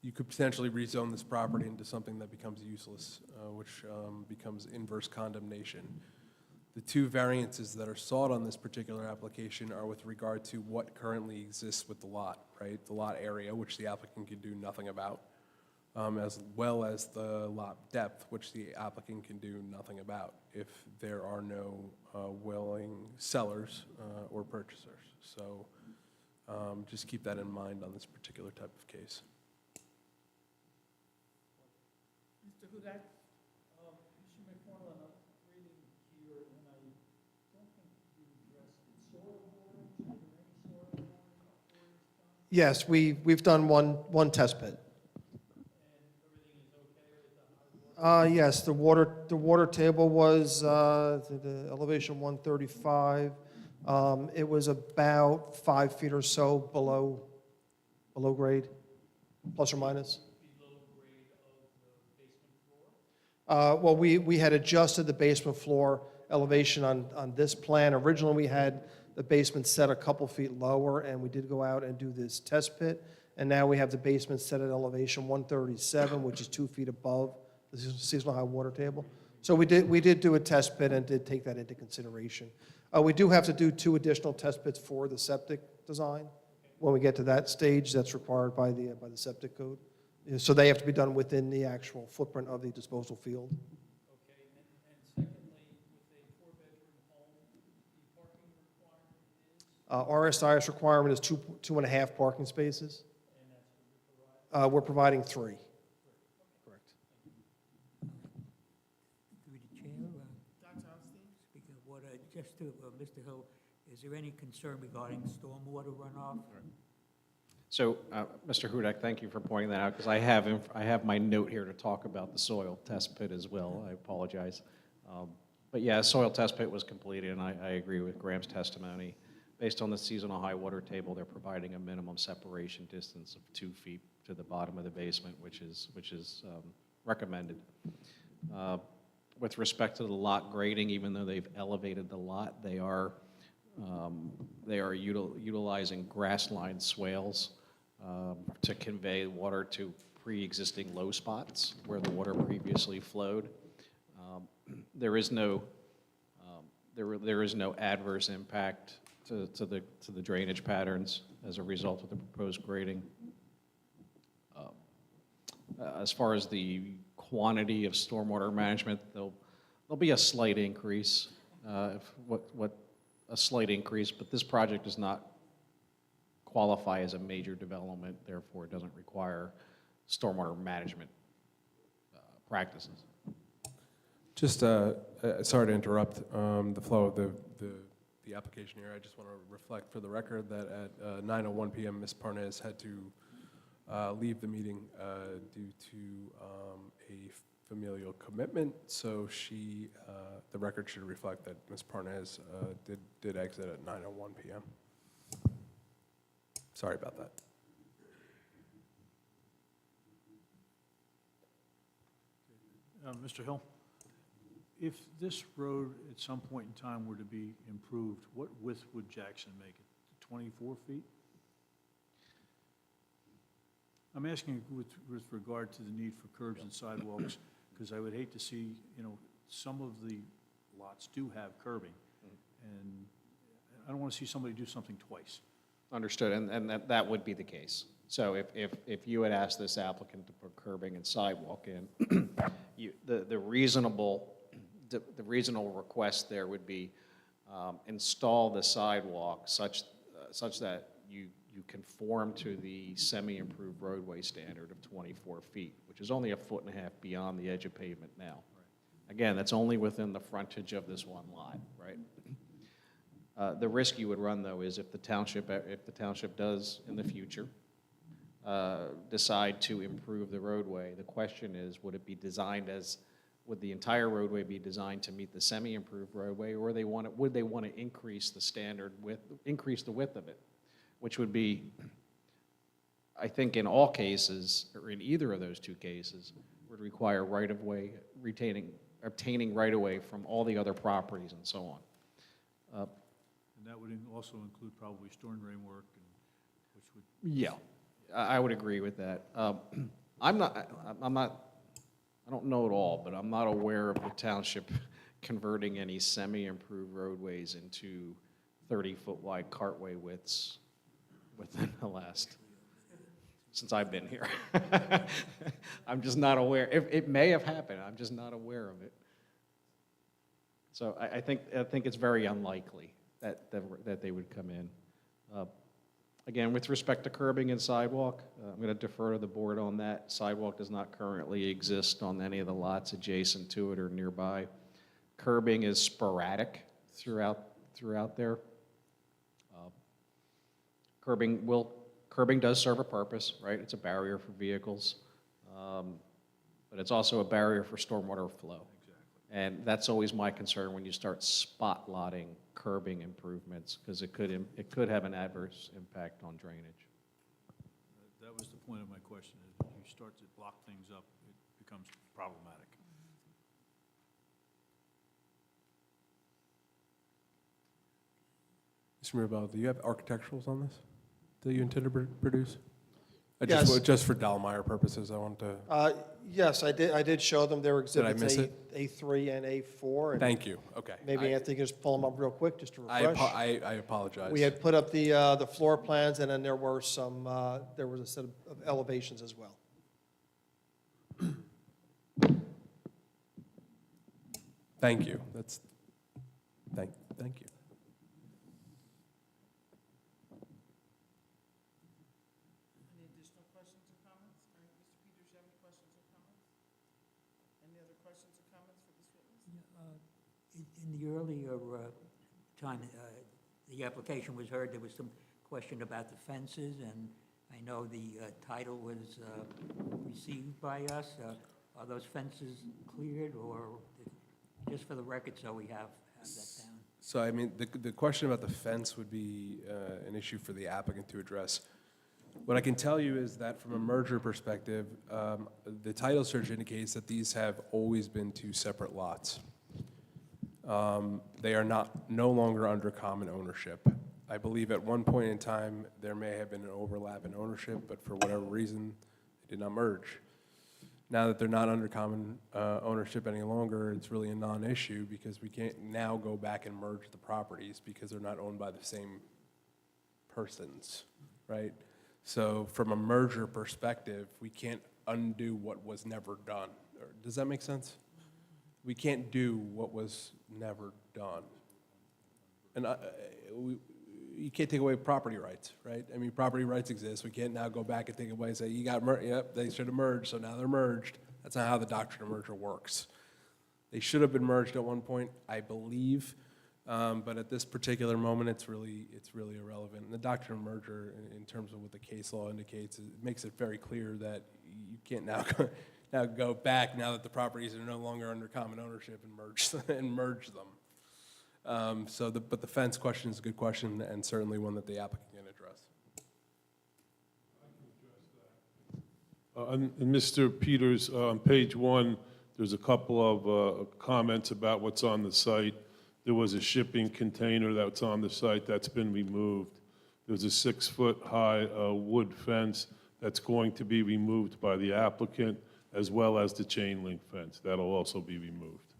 you could potentially rezone this property into something that becomes useless, which becomes inverse condemnation. The two variances that are sought on this particular application are with regard to what currently exists with the lot, right? The lot area, which the applicant can do nothing about, as well as the lot depth, which the applicant can do nothing about if there are no willing sellers or purchasers. So just keep that in mind on this particular type of case. Mr. Hudak? Mr. McFarland, I'm reading here, and I don't think you addressed it. Soil borings, are there any soil borings done? Yes, we've done one test pit. And everything is okay with the high water? Yes, the water table was, the elevation 135. It was about 5 feet or so below grade, plus or minus. Below grade of the basement floor? Well, we had adjusted the basement floor elevation on this plan. Originally, we had the basement set a couple feet lower, and we did go out and do this test pit. And now we have the basement set at elevation 137, which is 2 feet above the seasonal high water table. So we did do a test pit and did take that into consideration. We do have to do 2 additional test pits for the septic design. When we get to that stage, that's required by the septic code. So they have to be done within the actual footprint of the disposal field. Okay, and secondly, with a 4-bedroom home, the parking requirement is, RSI's requirement is 2.5 parking spaces. and that's what you're providing? We're providing 3. Correct. Through the chair, Dr. Alstein? speaking of water, just to Mr. Hill, is there any concern regarding stormwater runoff? So, Mr. Hudak, thank you for pointing that out, because I have my note here to talk about the soil test pit as well. I apologize. But yeah, soil test pit was completed, and I agree with Graham's testimony. Based on the seasonal high water table, they're providing a minimum separation distance of 2 feet to the bottom of the basement, which is recommended. With respect to the lot grading, even though they've elevated the lot, they are utilizing grass-lined swales to convey water to pre-existing low spots where the water previously flowed. There is no adverse impact to the drainage patterns as a result of the proposed grading. As far as the quantity of stormwater management, there'll be a slight increase, a slight increase, but this project does not qualify as a major development, therefore it doesn't require stormwater management practices. Just, sorry to interrupt the flow of the application here. I just want to reflect for the record that at 9:01 p.m., Ms. Parnes had to leave the meeting due to a familial commitment. So the record should reflect that Ms. Parnes did exit at 9:01 p.m. Sorry about that. Mr. Hill, if this road at some point in time were to be improved, what width would Jackson make it? 24 feet? I'm asking with regard to the need for curbs and sidewalks, because I would hate to see, some of the lots do have curbing, and I don't want to see somebody do something twice. Understood, and that would be the case. So if you had asked this applicant to put curbing and sidewalk in, the reasonable request there would be install the sidewalk such that you conform to the semi-improved roadway standard of 24 feet, which is only 1.5 feet beyond the edge of pavement now. Again, that's only within the frontage of this one lot, right? The risk you would run, though, is if the township does in the future decide to improve the roadway, the question is, would the entire roadway be designed to meet the semi-improved roadway, or would they want to increase the width of it, which would be, I think in all cases, or in either of those two cases, would require right-of-way, obtaining right-of-way from all the other properties and so on. And that would also include probably storm drain work, which would... Yeah, I would agree with that. I don't know it all, but I'm not aware of the township converting any semi-improved roadways into 30-foot wide cartway widths within the last, since I've been here. I'm just not aware. It may have happened, I'm just not aware of it. So I think it's very unlikely that they would come in. Again, with respect to curbing and sidewalk, I'm going to defer to the board on that. Sidewalk does not currently exist on any of the lots adjacent to it or nearby. Curbing is sporadic throughout there. Curbing does serve a purpose, right? It's a barrier for vehicles, but it's also a barrier for stormwater flow. And that's always my concern when you start spot-lotting curbing improvements, because it could have an adverse impact on drainage. That was the point of my question, is if you start to block things up, it becomes problematic. Mr. Mirabella, do you have architecturals on this that you intend to produce? Yes. Just for Dallmeyer purposes, I want to... Yes, I did show them. They were Did I exhibits miss it? A3 and A4. And Thank you, okay. maybe Anthony can just pull them up real quick, just to I refresh. apologize. We had put up the floor plans, and then there were there was a set of elevations as well. Thank you, thank you. Any additional questions or comments? All right, Mr. Peters, you have any questions or comments? Any other questions or comments for this witness? In the earlier time the application was heard, there was some question about the fences, and I know the title was received by us. Are those fences cleared, or just for the record, so we have that down? So, I mean, the question about the fence would be an issue for the applicant to address. What I can tell you is that from a merger perspective, the title search indicates that these have always been two separate lots. They are no longer under common ownership. I believe at one point in time, there may have been an overlap in ownership, but for whatever reason, they did not merge. Now that they're not under common ownership any longer, it's really a non-issue, because we can't now go back and merge the properties because they're not owned by the same persons, right? So from a merger perspective, we can't undo what was never done. Does that make sense? We can't do what was never done. And you can't take away property rights, right? I mean, property rights exist. We can't now go back and take away and say, yep, they should have merged, so now they're merged. That's not how the doctrine of merger works. They should have been merged at one point, I believe, but at this particular moment, it's really irrelevant. And the doctrine of merger, in terms of what the case law indicates, it makes it very clear that you can't now go back, now that the properties are no longer under common ownership, and merge them. But the fence question is a good question, and certainly one that the applicant can address. And Mr. Peters, on page 1, there's a couple of comments about what's on the site. There was a shipping container that's on the site that's been removed. There's a 6-foot-high wood fence that's going to be removed by the applicant, as well as the chain link fence. That'll also be removed.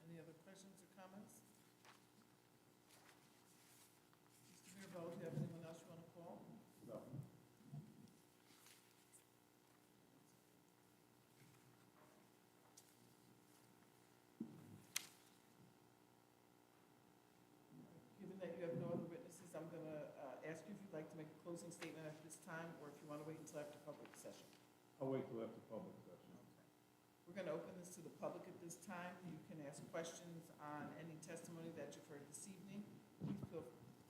Any other questions or comments? Mr. Mirabella, do you have anyone else you want to call? Given that you have no other witnesses, I'm going to ask you if you'd like to make a closing statement at this time, or if you want to wait until after public session. I'll wait till after public session. We're going to open this to the public at this time. You can ask questions on any testimony that you've heard this evening.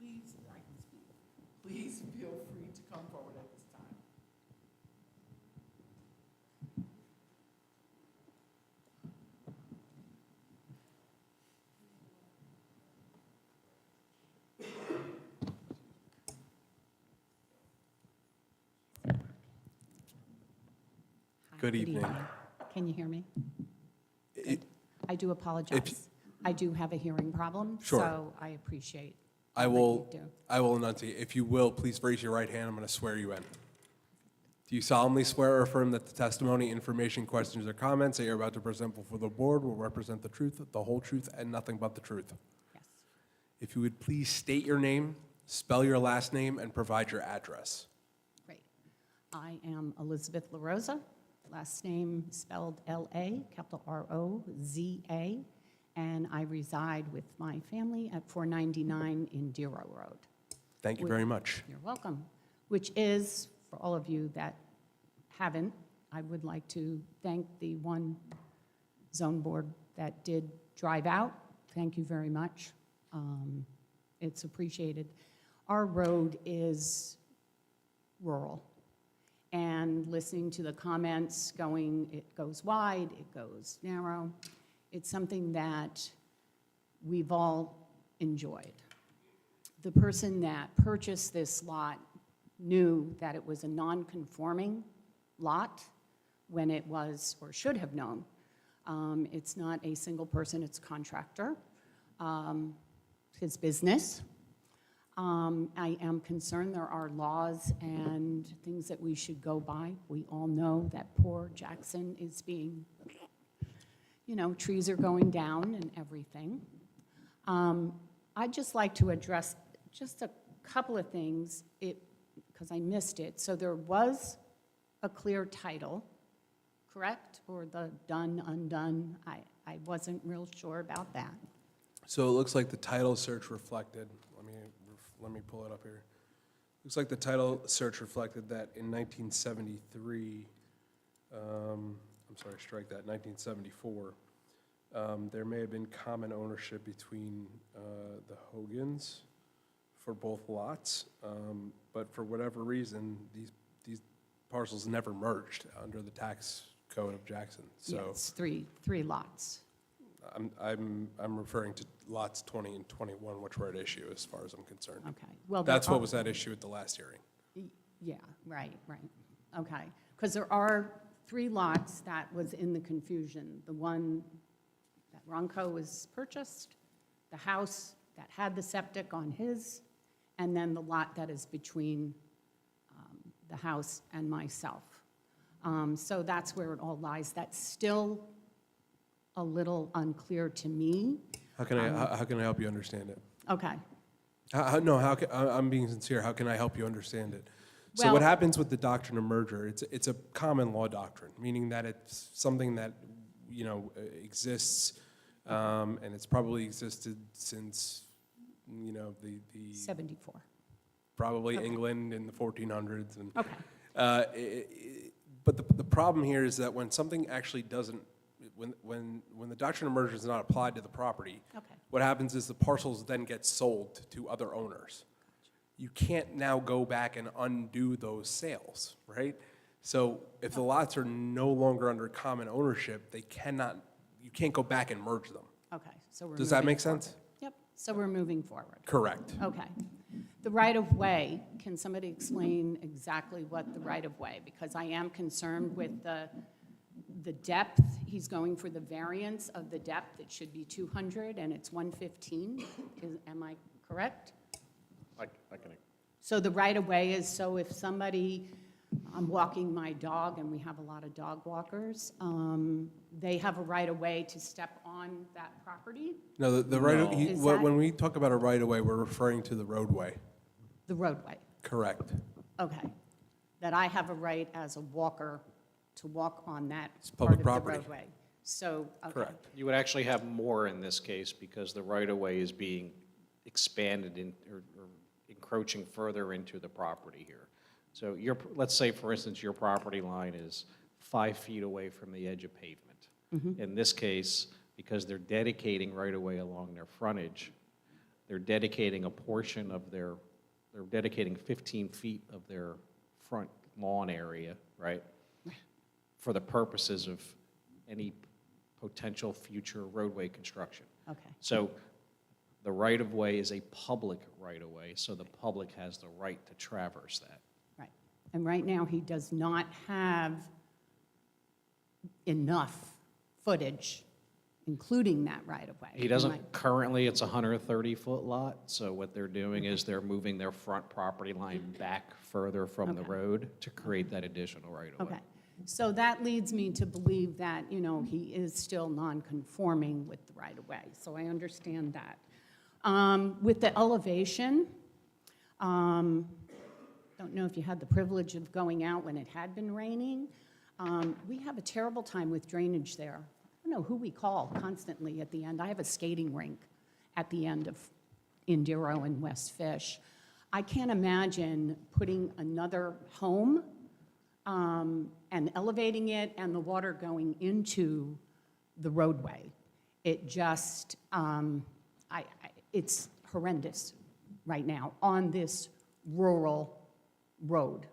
I can speak. Please feel free to come forward at this time. Good evening. Can you hear me? It- I do apologize. I do have a hearing problem, Sure. so I appreciate I what will, you do. I will enunciate. If you will, please raise your right hand. I'm going to swear you in. Do you solemnly swear or affirm that the testimony, information, questions, or comments that you're about to present before the board will represent the truth, the whole truth, and nothing but the truth? Yes. If you would please state your name, spell your last name, and provide your address. Great. I am Elizabeth LaRosa, last name spelled L-A, capital R-O-Z-A, and I reside with my family at 499 Indira Road. Thank you very much. You're welcome. Which is, for all of you that haven't, I would like to thank the one zone board that did drive out. Thank you very much. It's appreciated. Our road is rural. And listening to the comments going, it goes wide, it goes narrow, it's something that we've all enjoyed. The person that purchased this lot knew that it was a non-conforming lot when it was, or should have known. It's not a single person, it's a contractor, his business. I am concerned there are laws and things that we should go by. We all know that poor Jackson is being, trees are going down and everything. I'd just like to address just a couple of things, because I missed it. So there was a clear title, correct? Or the done, undone? I wasn't real sure about that. So it looks like the title search reflected, let me pull it up here. Looks like the title search reflected that in 1973, strike that, 1974, there may have been common ownership between the Hogans for both lots, but for whatever reason, these parcels never merged under the tax code of Jackson. So Yeah, it's three lots. I'm referring to lots 20 and 21, which were at issue as far as I'm concerned. Okay. Well, That's what was at issue at the last hearing. Yeah, right. Okay. Because there are 3 lots that was in the confusion. The one that Ronco was purchased, the house that had the septic on his, and then the lot that is between the house and myself. So that's where it all lies. That's still a little unclear to me. How can I help you understand it? Okay. I'm being sincere. How can I help you understand it? So what Well- happens with the doctrine of merger, it's a common law doctrine, meaning that it's something that, exists, and it's probably existed since, the 74. probably England in the 1400s. And, Okay. but the problem here is that when something actually doesn't, when the doctrine of merger is not applied to the property, Okay. what happens is the parcels then get sold to other owners. You can't now go back and undo those sales, right? So if the lots are no longer under common ownership, you can't go back and merge them. Okay. So we're Does that moving make sense? forward. Yep. So we're moving forward. Correct. Okay. The right-of-way, can somebody explain exactly what the right-of-way? Because I am concerned with the depth, he's going for the variance of the depth, it should be 200 and it's 115, am I correct? I can, So the right-of-way is, so if somebody, I'm walking my dog, and we have a lot of dog walkers, they have a right-of-way to step on that property, No, the right, No. Is that- when we talk about a right-of-way, we're referring to the roadway. the roadway, Correct. okay. That I have a right as a walker to walk on that It's part public of the property. roadway. So, okay. Correct. you would actually have more in this case because the right-of-way is being expanded in, or encroaching further into the property here. So let's say, for instance, your property line is 5 feet away from the edge of pavement. In this case, because they're dedicating right-of-way along their frontage, they're dedicating a portion of they're dedicating 15 feet of their front lawn area, right? For the purposes of any potential future roadway construction. Okay, So the right-of-way is a public right-of-way, so the public has the right to traverse that. right. And right now, he does not have enough footage, including that right-of-way. He doesn't, currently, it's a 130-foot lot, so what they're doing is they're moving their front property line back further from the Okay. road to create that additional right-of-way. Okay, so that leads me to believe that, you know, he is still non-conforming with the right-of-way, so I understand that. With the elevation, don't know if you had the privilege of going out when it had been raining. We have a terrible time with drainage there. I don't know who we call constantly at the end. I have a skating rink at the end of Indiro and West Fish. I can't imagine putting another home and elevating it and the water going into the roadway. It just, it's horrendous right now on this rural road.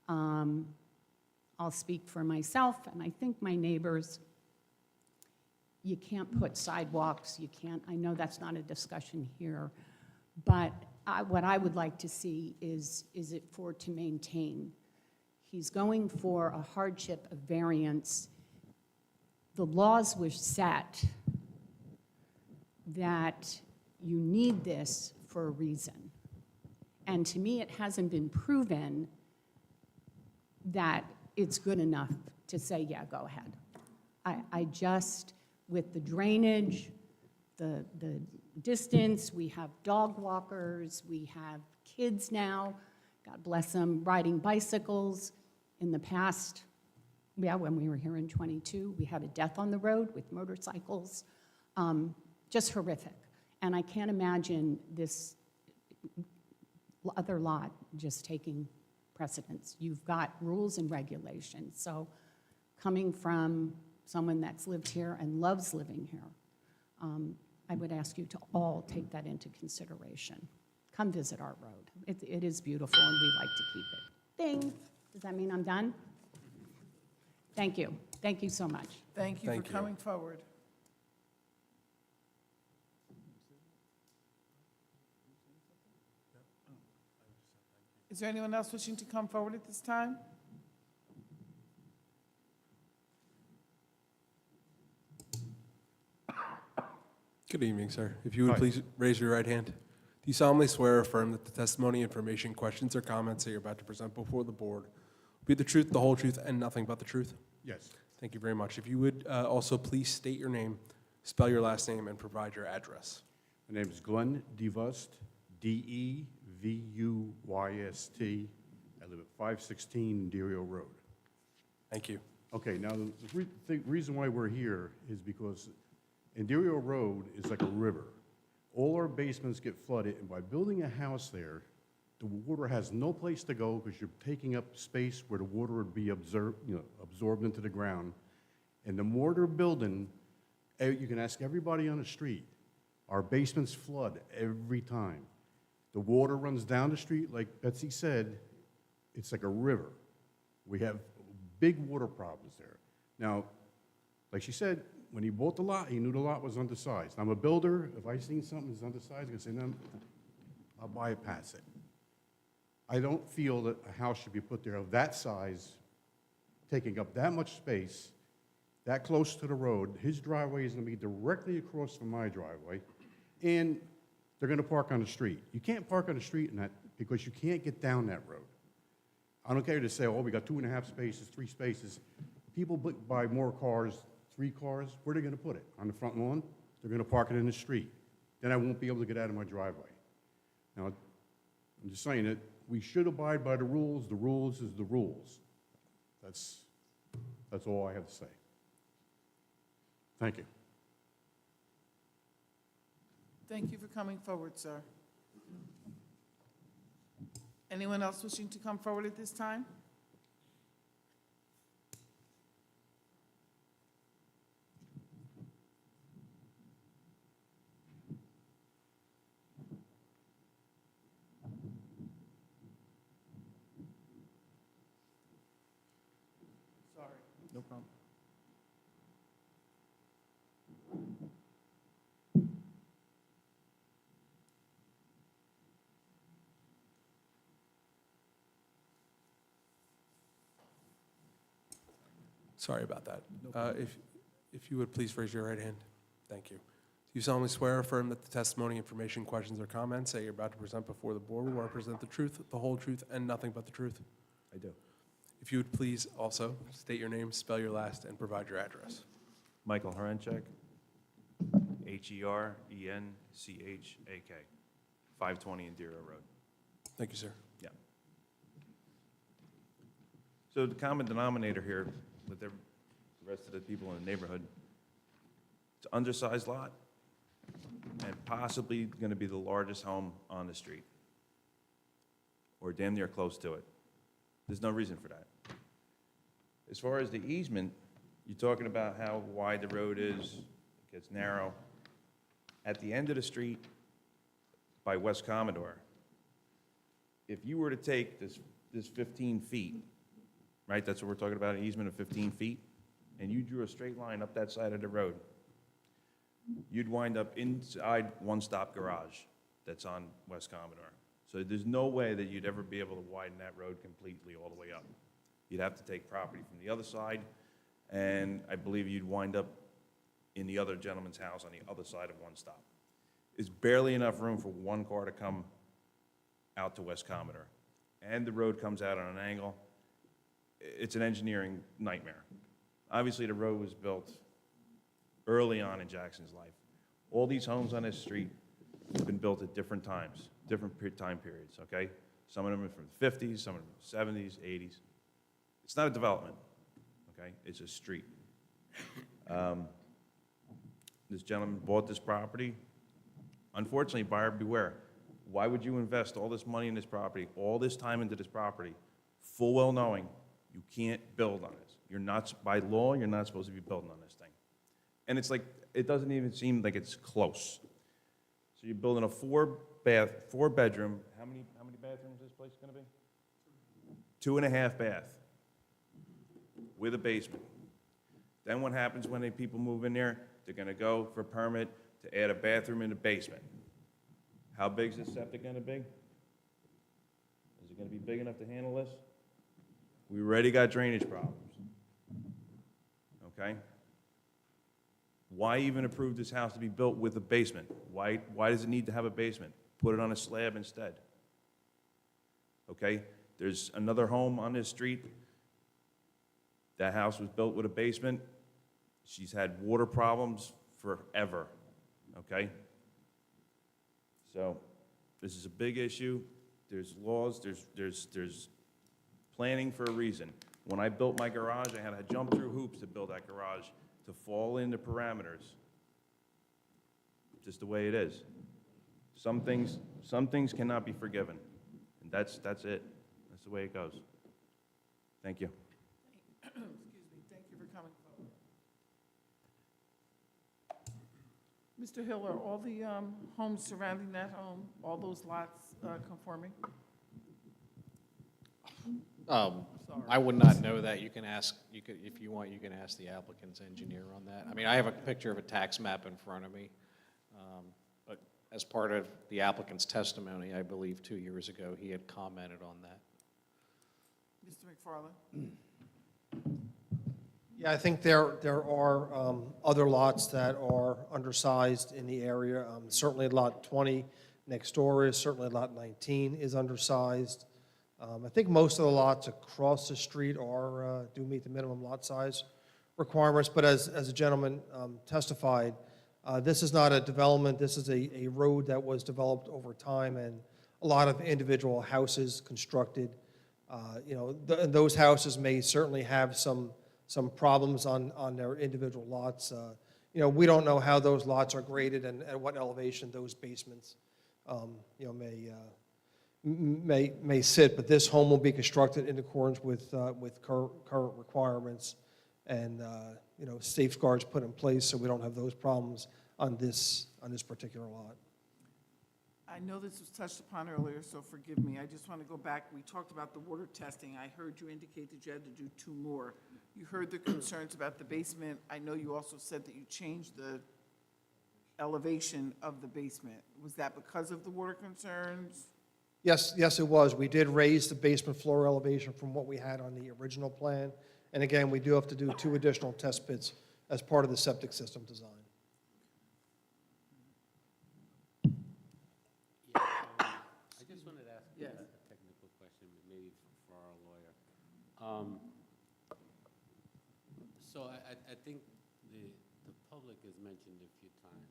I'll speak for myself, and I think my neighbors. You can't put sidewalks, you can't, I know that's not a discussion here, but what I would like to see is it for to maintain. He's going for a hardship of variance. The laws were set that you need this for a reason. And to me, it hasn't been proven that it's good enough to say, yeah, go ahead. I just, with the drainage, the distance, we have dog walkers, we have kids now, God bless them, riding bicycles. In the past, yeah, when we were here in '22, we had a death on the road with motorcycles. Just horrific. And I can't imagine this other lot just taking precedence. You've got rules and regulations. So coming from someone that's lived here and loves living here, I would ask you to all take that into consideration. Come visit our road. It is beautiful, and we like to keep it. Ding. Does that mean I'm done? Thank you. Thank you so much. Thank you for Thank you. coming forward. Is there anyone else wishing to come forward at this time? Good evening, sir. If you would please raise your right hand. Do you solemnly swear or affirm that the testimony, information, questions, or comments that you're about to present before the board will be the truth, the whole truth, and nothing but the truth? Yes. Thank you very much. If you would also please state your name, spell your last name, and provide your address. My name is Glenn Devust, Devuyst. I live at 516 Derio Road. Thank you. Okay, now, the reason why we're here is because Derio Road is like a river. All our basements get flooded, and by building a house there, the water has no place to go because you're taking up space where the water would be absorbed into the ground. And the more they're building, you can ask everybody on the street, our basements flood every time. The water runs down the street, like Betsy said, it's like a river. We have big water problems there. Now, like she said, when he bought the lot, he knew the lot was undersized. I'm a builder. If I seen something that's undersized, I'm gonna say, no, I'll bypass it. I don't feel that a house should be put there of that size, taking up that much space, that close to the road. His driveway is going to be directly across from my driveway, and they're going to park on the street. You can't park on the street in that because you can't get down that road. I don't care to say, oh, we got 2.5 spaces, 3 spaces. People buy more cars, 3 cars. Where are they going to put it? On the front lawn? They're going to park it in the street. Then I won't be able to get out of my driveway. Now, I'm just saying that we should abide by the rules. The rules is the rules. That's all I have to say. Thank you. Thank you for coming forward, sir. Anyone else wishing to come forward at this time? Sorry. No problem. Sorry about that. If you would please raise your right hand. Thank you. Do you solemnly swear or affirm that the testimony, information, questions, or comments that you're about to present before the board will represent the truth, the whole truth, and nothing but the truth? I do. If you would please also state your name, spell your last, and provide your address. Michael Horenchek, Herenchak, 520 Indira Road. Thank you, sir. Yeah. So the common denominator here with the rest of the people in the neighborhood, it's an undersized lot and possibly going to be the largest home on the street, or damn near close to it. There's no reason for that. As far as the easement, you're talking about how wide the road is, it gets narrow. At the end of the street by West Commodore, if you were to take this 15 feet, right, that's what we're talking about, an easement of 15 feet, and you drew a straight line up that side of the road, you'd wind up inside one-stop garage that's on West Commodore. So there's no way that you'd ever be able to widen that road completely all the way up. You'd have to take property from the other side, and I believe you'd wind up in the other gentleman's house on the other side of one stop. There's barely enough room for one car to come out to West Commodore. And the road comes out on an angle. It's an engineering nightmare. Obviously, the road was built early on in Jackson's life. All these homes on this street have been built at different times, different time periods, okay? Some of them are from the 50s, some of them from the 70s, 80s. It's not a development, okay? It's a street. This gentleman bought this property. Unfortunately, buyer beware. Why would you invest all this money in this property, all this time into this property, full well knowing you can't build on this? You're not, by law, you're not supposed to be building on this thing. And it's like, it doesn't even seem like it's close. So you're building a 4-bedroom, how many bathrooms is this place gonna be? 2.5 bath with a basement. Then what happens when people move in there? They're gonna go for a permit to add a bathroom in the basement. How big is this septic gonna be? Is it gonna be big enough to handle this? We already got drainage problems, okay? Why even approve this house to be built with a basement? Why does it need to have a basement? Put it on a slab instead, okay? There's another home on this street. That house was built with a basement. She's had water problems forever, okay? So this is a big issue. There's laws, there's planning for a reason. When I built my garage, I had to jump through hoops to build that garage to fall in the parameters. Just the way it is. Some things cannot be forgiven. And that's it. That's the way it goes. Thank you. Excuse me, thank you for coming forward. Mr. Hill, are all the homes surrounding that home, all those lots conforming? I would not know that. You can ask, if you want, you can ask the applicant's engineer on that. I mean, I have a picture of a tax map in front of me. But as part of the applicant's testimony, I believe 2 years ago, he had commented on that. Mr. McFarland? Yeah, I think there are other lots that are undersized in the area. Certainly Lot 20 next door is, certainly Lot 19 is undersized. I think most of the lots across the street are, do meet the minimum lot size requirements, but as a gentleman testified, this is not a development, this is a road that was developed over time, and a lot of individual houses constructed. You know, those houses may certainly have some problems on their individual lots. You know, we don't know how those lots are graded and at what elevation those basements, you know, may sit, but this home will be constructed in accordance with current requirements and, you know, safeguards put in place so we don't have those problems on this particular lot. I know this was touched upon earlier, so forgive me. I just want to go back. We talked about the water testing. I heard you indicate that you had to do 2 more. You heard the concerns about the basement. I know you also said that you changed the elevation of the basement. Was that because of the water concerns? Yes, it was. We did raise the basement floor elevation from what we had on the original plan. And again, we do have to do 2 additional test pits as part of the septic system design. Yeah, I just wanted to ask a technical question, maybe for our lawyer. So I think the public has mentioned a few times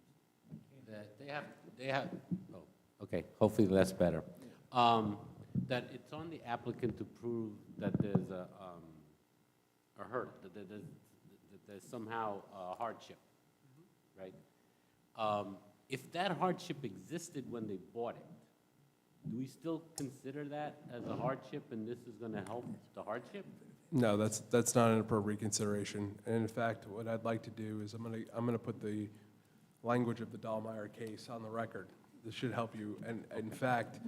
that they have, oh, okay, hopefully that's better. That it's on the applicant to prove that there's a hurt, that there's somehow a hardship, right? If that hardship existed when they bought it, do we still consider that as a hardship and this is going to help the hardship? No, that's not an appropriate consideration. And in fact, what I'd like to do is I'm gonna put the language of the Dahlmeyer case on the record. This should help you. And in fact,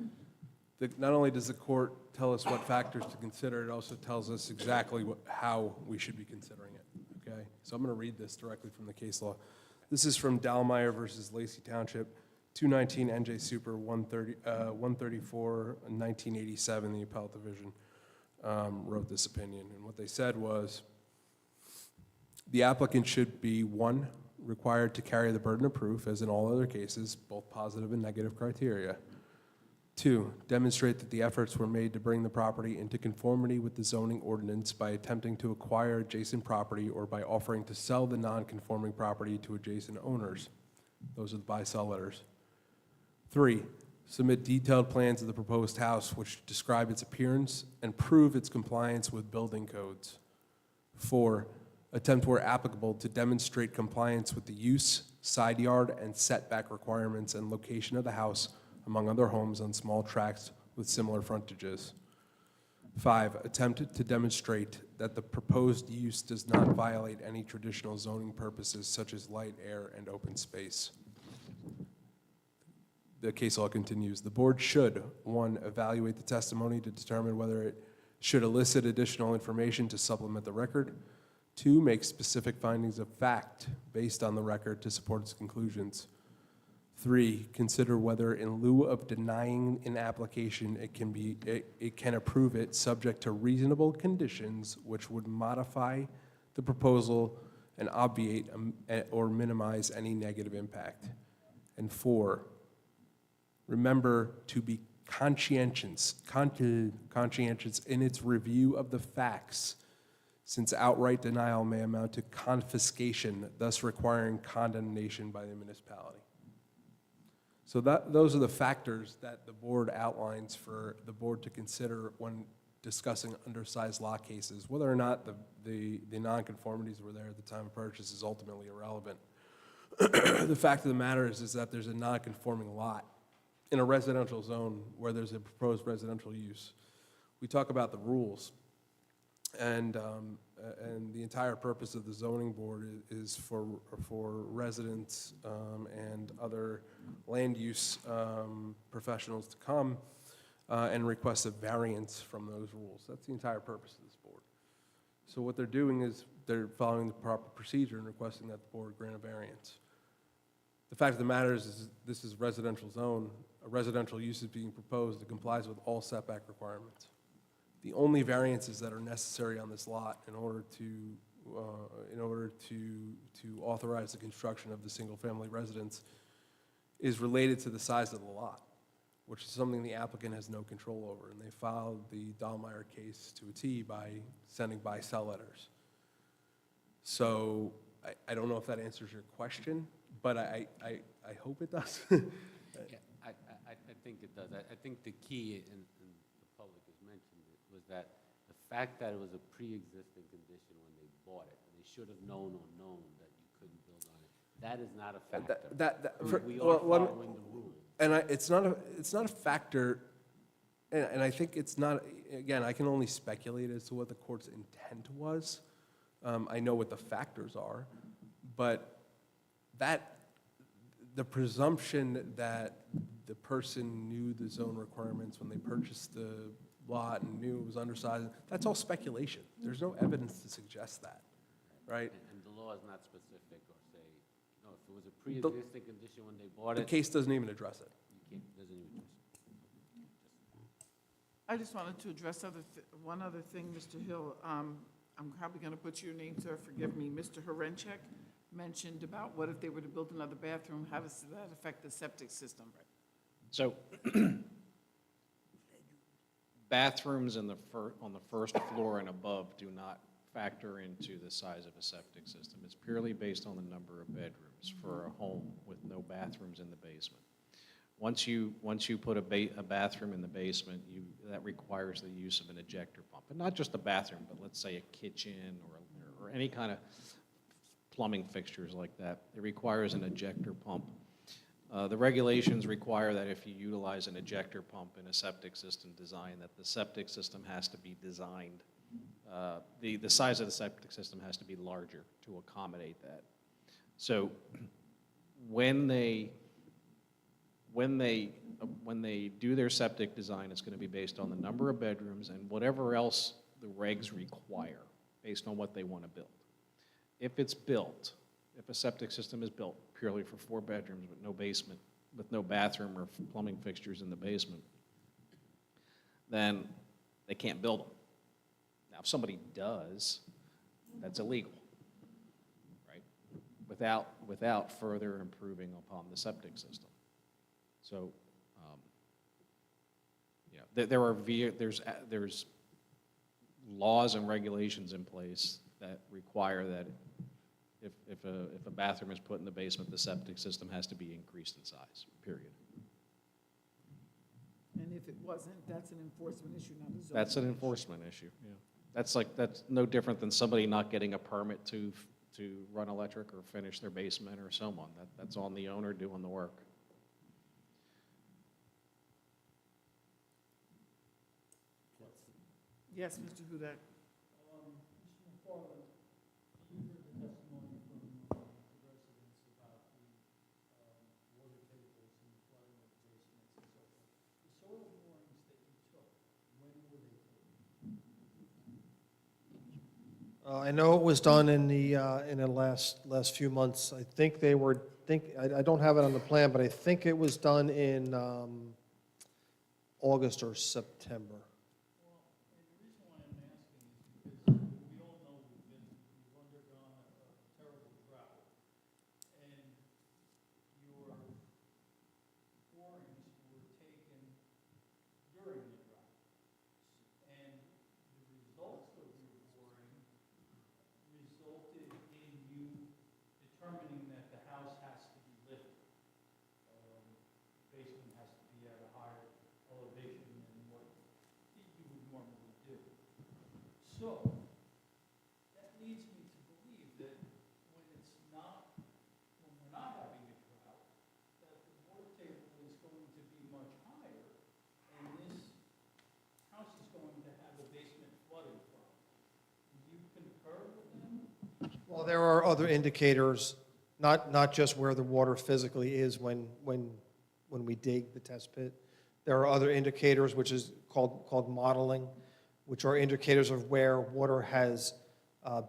not only does the court tell us what factors to consider, it also tells us exactly how we should be considering it, okay? So I'm going to read this directly from the case law. This is from Dahlmeyer versus Lacey Township, 219 NJ Super 134, 1987, the appellate division wrote this opinion. And what they said was, the applicant should be, 1, required to carry the burden of proof, as in all other cases, both positive and negative criteria. 2, demonstrate that the efforts were made to bring the property into conformity with the zoning ordinance by attempting to acquire adjacent property or by offering to sell the non-conforming property to adjacent owners. Those are the buy-sell letters. 3, submit detailed plans of the proposed house which describe its appearance and prove its compliance with building codes. 4, attempt where applicable to demonstrate compliance with the use, side yard, and setback requirements and location of the house among other homes on small tracts with similar frontages. 5, attempt to demonstrate that the proposed use does not violate any traditional zoning purposes such as light, air, and open space. The case law continues. The board should, 1, evaluate the testimony to determine whether it should elicit additional information to supplement the record. 2, make specific findings of fact based on the record to support its conclusions. 3, consider whether in lieu of denying an application, it can approve it subject to reasonable conditions which would modify the proposal and obviate or minimize any negative impact. And 4, remember to be conscientious in its review of the facts, since outright denial may amount to confiscation, thus requiring condemnation by the municipality. So those are the factors that the board outlines for the board to consider when discussing undersized lot cases. Whether or not the nonconformities were there at the time of purchase is ultimately irrelevant. The fact of the matter is that there's a nonconforming lot in a residential zone where there's a proposed residential use. We talk about the rules, and the entire purpose of the zoning board is for residents and other land use professionals to come and request a variance from those rules. That's the entire purpose of this board. So what they're doing is they're following the proper procedure and requesting that the board grant a variance. The fact of the matter is this is a residential zone. A residential use is being proposed that complies with all setback requirements. The only variances that are necessary on this lot in order to to authorize the construction of the single-family residence is related to the size of the lot, which is something the applicant has no control over. And they filed the Dahlmeyer case to a T by sending buy-sell letters. So I don't know if that answers your question, but I hope it does. Yeah, I think it does. I think the key, and the public has mentioned it, was that the fact that it was a pre-existing condition when they bought it, and they should have known or known that you couldn't build on it, that is not a factor. We are following the rules. And it's not a factor, and I think it's not, again, I can only speculate as to what the court's intent was. I know what the factors are, but the presumption that the person knew the zone requirements when they purchased the lot and knew it was undersized, that's all speculation. There's no evidence to suggest that, right? And the law is not specific or say, no, if it was a pre-existing condition when they bought The it, case doesn't even address it. doesn't even address it. I just wanted to address one other thing, Mr. Hill. I'm probably going to butcher your name, sir, forgive me. Mr. Horenchek mentioned about what if they were to build another bathroom, how does that affect the septic system? So bathrooms on the first floor and above do not factor into the size of a septic system. It's purely based on the number of bedrooms for a home with no bathrooms in the basement. Once you put a bathroom in the basement, that requires the use of an ejector pump. And not just a bathroom, but let's say a kitchen or any kind of plumbing fixtures like that. It requires an ejector pump. The regulations require that if you utilize an ejector pump in a septic system design, that the septic system has to be designed, the size of the septic system has to be larger to accommodate that. So when they do their septic design, it's going to be based on the number of bedrooms and whatever else the regs require based on what they want to build. If it's built, if a septic system is built purely for 4 bedrooms with no basement, with no bathroom or plumbing fixtures in the basement, then they can't build them. Now, if somebody does, that's illegal, right? Without further improving upon the septic system. So, there's laws and regulations in place that require that if a bathroom is put in the basement, the septic system has to be increased in size, period. And if it wasn't, that's an enforcement issue, not a zoning. That's an enforcement issue, yeah. That's no different than somebody not getting a permit to run electric or finish their basement or so on. That's on the owner doing the work. Yes, Mr. Hudak. Mr. McFarland, you heard the testimony from the residents about the water tables and the flooding of the basements and so forth. The soil borings that you took, when were they taken? I know it was done in the last few months. I think I don't have it on the plan, but I think it was done in August or September. Well, and the reason why I'm asking is because we all know we've undergone a terrible drought, and your borings were taken during the drought. And the results of your boring resulted in you determining that the house has to be lifted. Basement has to be at a higher elevation than what you would normally do. So, that leads me to believe that when we're not having a drought, that the water table is going to be much higher, and this house is going to have a basement flooding problem. Do you concur with them? Well, there are other indicators, not just where the water physically is when we dig the test pit. There are other indicators, which is called modeling, which are indicators of where water has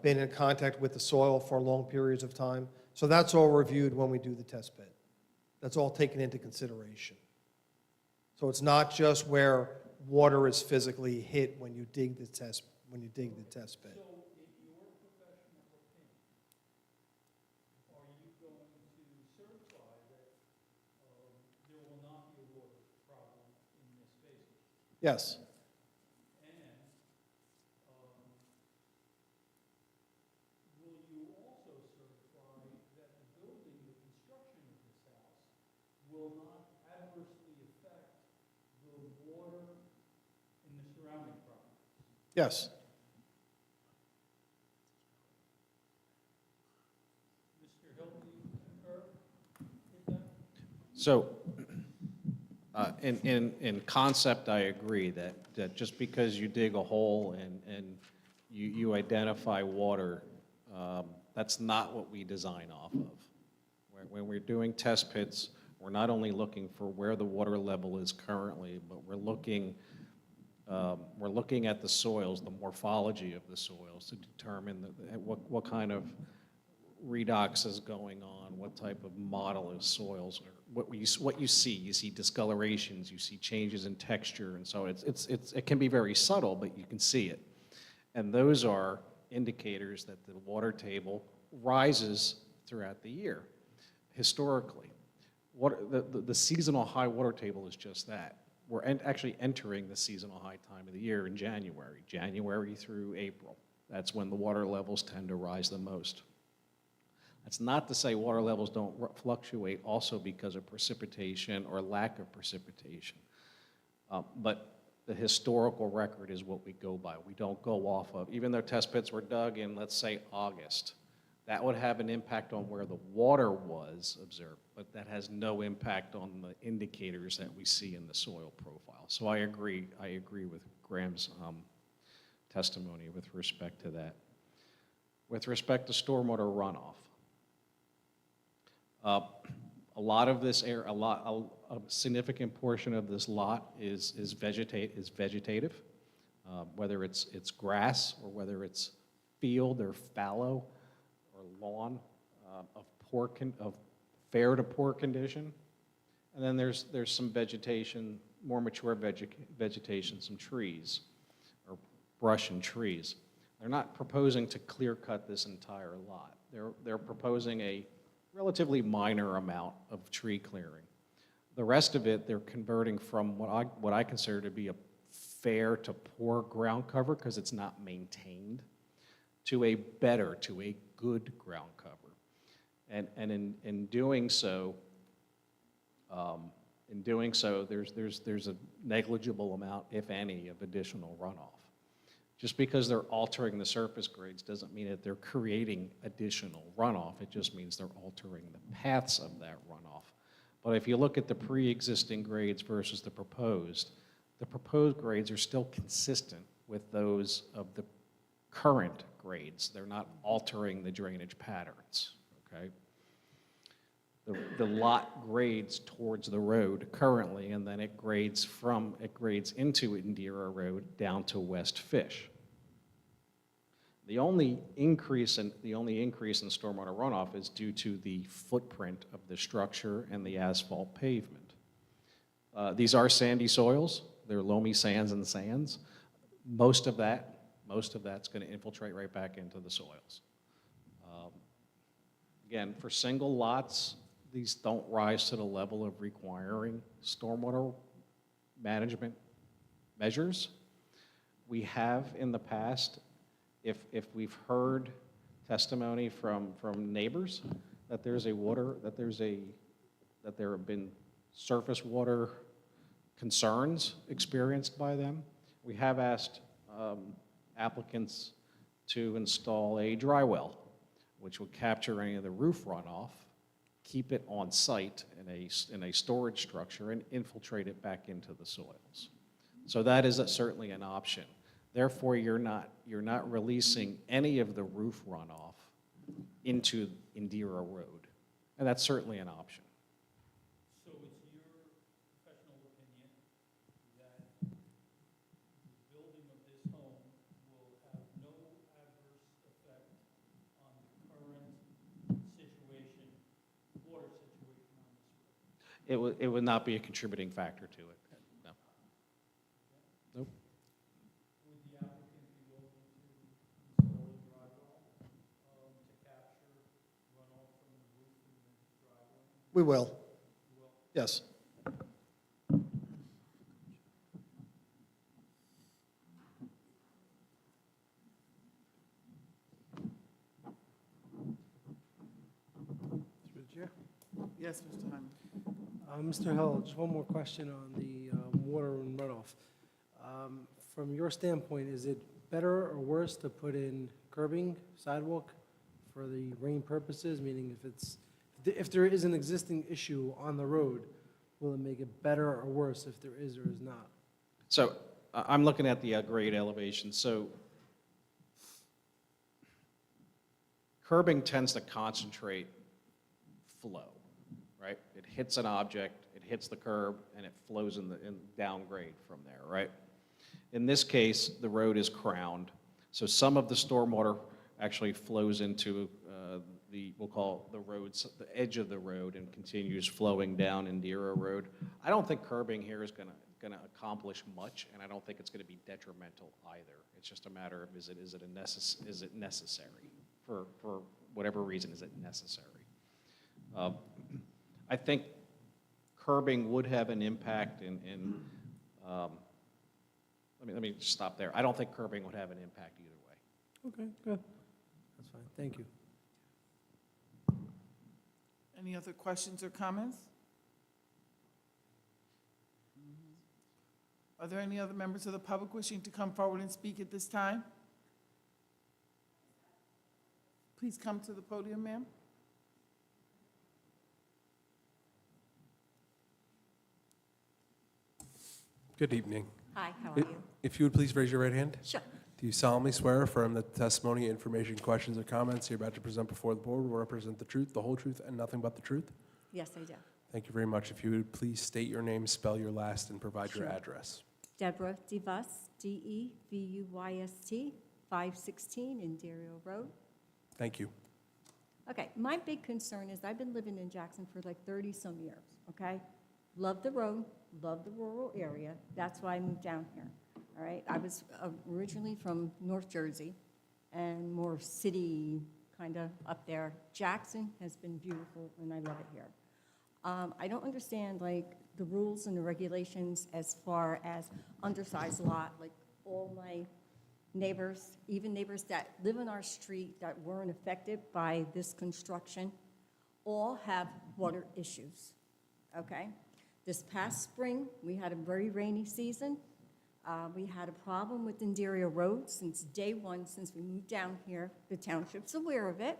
been in contact with the soil for long periods of time. So that's all reviewed when we do the test pit. That's all taken into consideration. So it's not just where water is physically hit when you dig the test pit. So, in your professional Yes. And will you also certify that the building, the construction of this house, will not adversely affect the water in the surrounding property? Yes. Mr. Hilton, do you concur with that? So, in concept, I agree that just because you dig a hole and you identify water, that's not what we design off of. When we're doing test pits, we're not only looking for where the water level is currently, but we're looking at the soils, the morphology of the soils to determine what kind of redox is going on, what type of model of soils, or what you see. You see discolorations, you see changes in texture, and so it can be very subtle, but you can see it. And those are indicators that the water table rises throughout the year, historically. The seasonal high water table is just that. We're actually entering the seasonal high time of the year in January through April. That's when the water levels tend to rise the most. That's not to say water levels don't fluctuate also because of precipitation or lack of precipitation. But the historical record is what we go by. We don't go off of, even though test pits were dug in, let's say, August, that would have an impact on where the water was observed, but that has no impact on the indicators that we see in the soil profile. So I agree with Graham's testimony with respect to that. With respect to stormwater runoff, a lot of this area, a significant portion of this lot is vegetative, whether it's grass or whether it's field or fallow or lawn of fair to poor condition. And then there's some vegetation, more mature vegetation, some trees or brush and trees. They're not proposing to clear cut this entire lot. They're proposing a relatively minor amount of tree clearing. The rest of it, they're converting from what I consider to be a fair to poor ground cover, because it's not maintained, to a good ground cover. And in doing so, there's a negligible amount, if any, of additional runoff. Just because they're altering the surface grades doesn't mean that they're creating additional runoff. It just means they're altering the paths of that runoff. But if you look at the pre-existing grades versus the proposed grades are still consistent with those of the current grades. They're not altering the drainage patterns, okay? The lot grades towards the road currently, and then it grades into Indira Road down to West Fish. The only increase in stormwater runoff is due to the footprint of the structure and the asphalt pavement. These are sandy soils. They're loamy sands and sands. Most of that's going to infiltrate right back into the soils. Again, for single lots, these don't rise to the level of requiring stormwater management measures. We have in the past, if we've heard testimony from neighbors that there have been surface water concerns experienced by them, we have asked applicants to install a dry well, which would capture any of the roof runoff, keep it on site in a storage structure, and infiltrate it back into the soils. So that is certainly an option. Therefore, you're not releasing any of the roof runoff into Indira Road, and that's certainly an option. So it's your professional opinion that the building of this home will have no adverse effect on the current situation, water situation on this road? It would not be a contributing factor to it, no. Nope. Would the applicant be willing to install a dry well to capture runoff from the roof and the driveway? We will. You will? Yes. Yes, Mr. Hyman. Mr. Hill, just one more question on the water and runoff. From your standpoint, is it better or worse to put in curbing, sidewalk for the rain purposes? Meaning if there is an existing issue on the road, will it make it better or worse if there is or is not? So I'm looking at the grade elevation. So curbing tends to concentrate flow, right? It hits an object, it hits the curb, and it flows in downgrade from there, right? In this case, the road is crowned, so some of the stormwater actually flows into we'll call the roads, the edge of the road, and continues flowing down Indira Road. I don't think curbing here is going to accomplish much, and I don't think it's going to be detrimental either. It's just a matter of is it necessary for whatever reason is it necessary. I think curbing would have an impact let me just stop there. I don't think curbing would have an impact either way. Okay, good. That's fine, thank you. Any other questions or comments? Are there any other members of the public wishing to come forward and speak at this time? Please come to the podium, ma'am. Good evening. Hi, how are you? If you would please raise your right hand. Sure. Do you solemnly swear or affirm that the testimony, information, questions, or comments you're about to present before the board will represent the truth, the whole truth, and nothing but the truth? Yes, I do. Thank you very much. If you would please state your name, spell your last, and provide your Sure. address. Deborah DeVust, DeVuyst, 516 Inderio Road. Thank you. Okay, my big concern is I've been living in Jackson for like 30-some years, okay? Love the road, love the rural area. That's why I moved down here, all right? I was originally from North Jersey and more city kind of up there. Jackson has been beautiful, and I love it here. I don't understand, like, the rules and the regulations as far as undersized lot, like all my neighbors, even neighbors that live on our street that weren't affected by this construction, all have water issues, okay? This past spring, we had a very rainy season. We had a problem with Inderia Road since day one, since we moved down here. The township's aware of it.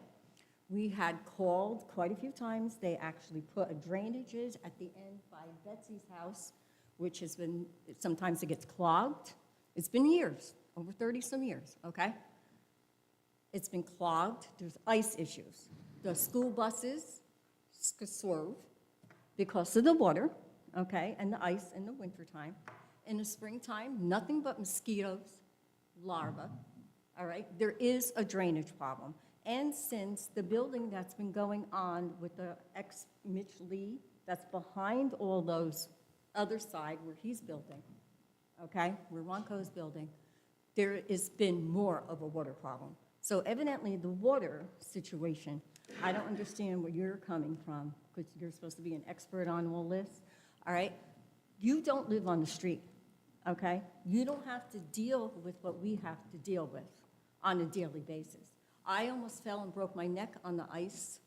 We had called quite a few times. They actually put a drainages at the end by Betsy's house, which has been, sometimes it gets clogged. It's been years, over 30-some years, okay? It's been clogged. There's ice issues. The school buses swerve because of the water, okay, and the ice in the wintertime. In the springtime, nothing but mosquitoes, larvae, all right? There is a drainage problem. And since the building that's been going on with the ex-Mitch Lee, that's behind all those other side where he's building, okay, where Ronco's building, there has been more of a water problem. So evidently, the water situation, I don't understand where you're coming from, because you're supposed to be an expert on all this, all right? You don't live on the street, okay? You don't have to deal with what we have to deal with on a daily basis. I almost fell and broke my neck on the ice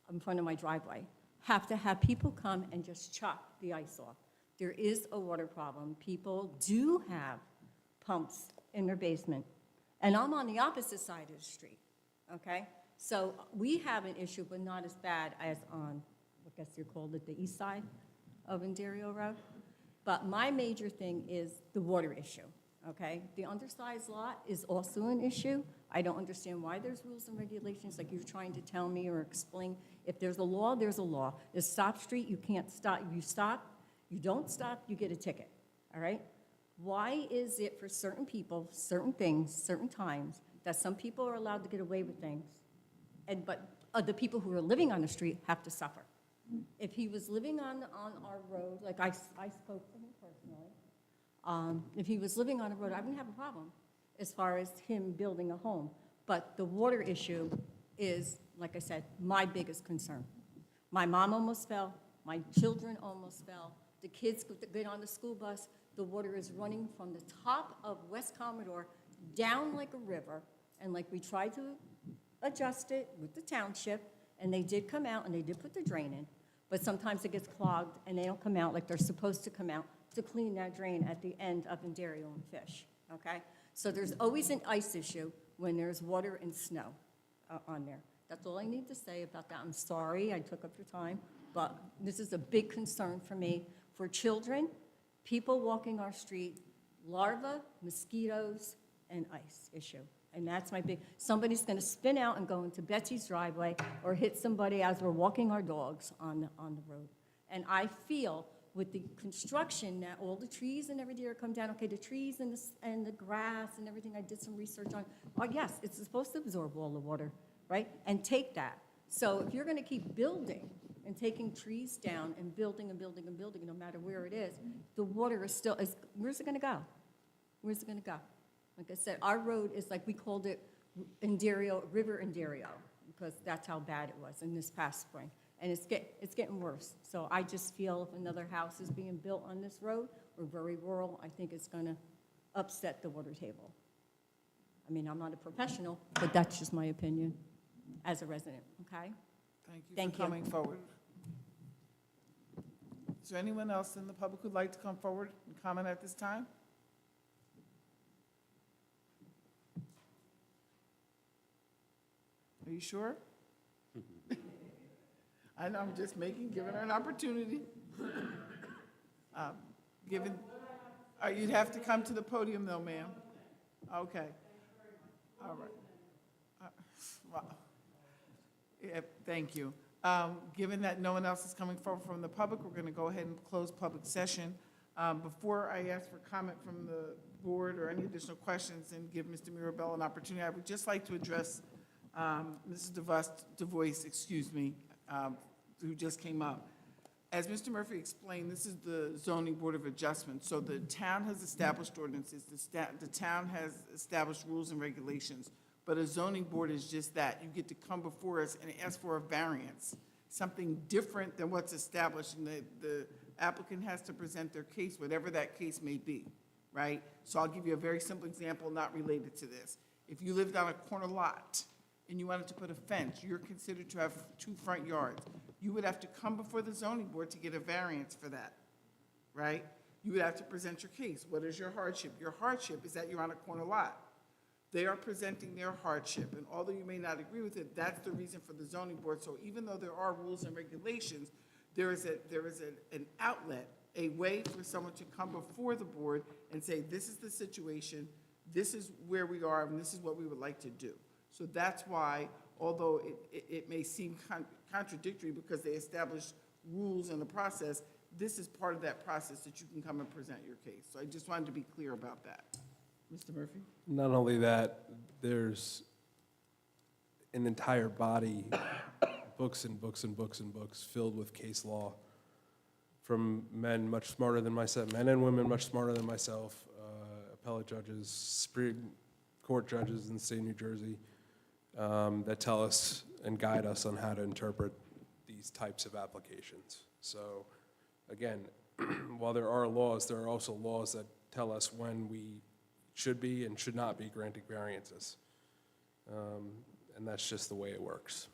in front of my driveway. Have to have people come and just chop the ice off. There is a water problem. People do have pumps in their basement. And I'm on the opposite side of the street, okay? So we have an issue, but not as bad as on, I guess you called it the east side of Inderio Road. But my major thing is the water issue, okay? The undersized lot is also an issue. I don't understand why there's rules and regulations like you're trying to tell me or explain. If there's a law, there's a law. The stop street, you can't stop. You stop, you don't stop, you get a ticket, all right? Why is it for certain people, certain things, certain times, that some people are allowed to get away with things, but the people who are living on the street have to suffer? If he was living on our road, like I spoke to him personally, if he was living on a road, I wouldn't have a problem as far as him building a home. But the water issue is, like I said, my biggest concern. My mom almost fell. My children almost fell. The kids get on the school bus. The water is running from the top of West Commodore down like a river. And like we tried to adjust it with the township, and they did come out and they did put the drain in. but sometimes it gets clogged and they don't come out like they're supposed to come out to clean that drain at the end of Indario and Fish, okay? So there's always an ice issue when there's water and snow on there. That's all I need to say about that. I'm sorry I took up your time, but this is a big concern for me, for children, people walking our street, larvae, mosquitoes, and ice issue. And that's my big, somebody's gonna spin out and go into Betsy's driveway or hit somebody as we're walking our dogs on the road. And I feel with the construction, that all the trees and everything are come down, okay, the trees and the grass and everything, I did some research on, oh, yes, it's supposed to absorb all the water, right? And take that. So if you're gonna keep building and taking trees down and building and building and building, no matter where it is, the water is still, where's it gonna go? Where's it gonna go? Like I said, our road is like, we called it River Indario, because that's how bad it was in this past spring. And it's getting worse. So I just feel if another house is being built on this road, we're very rural, I think it's gonna upset the water table. I mean, I'm not a professional, but that's just my opinion as a resident, okay? Thank you for coming forward. Is there anyone else in the public who'd like to come forward and comment at this time? Are you sure? I know, I'm just giving her an opportunity. You'd have to come to the podium though, ma'am. Okay. All right. Wow. Yeah, thank you. Given that no one else is coming forward from the public, we're going to go ahead and close public session. Before I ask for comment from the board or any additional questions and give Mr. Mirabel an opportunity, I would just like to address Mrs. DeVoice, excuse me, who just came up. As Mr. Murphy explained, this is the Zoning Board of Adjustment. So the town has established ordinances, the town has established rules and regulations, but a zoning board is just that. You get to come before us and ask for a variance, something different than what's established, and the applicant has to present their case, whatever that case may be, right? So I'll give you a very simple example not related to this. If you lived on a corner lot and you wanted to put a fence, you're considered to have 2 front yards. You would have to come before the zoning board to get a variance for that, right? You would have to present your case. What is your hardship? Your hardship is that you're on a corner lot. They are presenting their hardship, and although you may not agree with it, that's the reason for the zoning board. So even though there are rules and regulations, there is an outlet, a way for someone to come before the board and say, this is the situation, this is where we are, and this is what we would like to do. So that's why, although it may seem contradictory because they established rules in the process, this is part of that process that you can come and present your case. So I just wanted to be clear about that. Mr. Murphy? Not only that, there's an entire body, books and books and books and books filled with case law from men much smarter than myself, men and women much smarter than myself, appellate judges, Supreme Court judges in the state of New Jersey, that tell us and guide us on how to interpret these types of applications. So again, while there are laws, there are also laws that tell us when we should be and should not be granting variances. And that's just the way it works.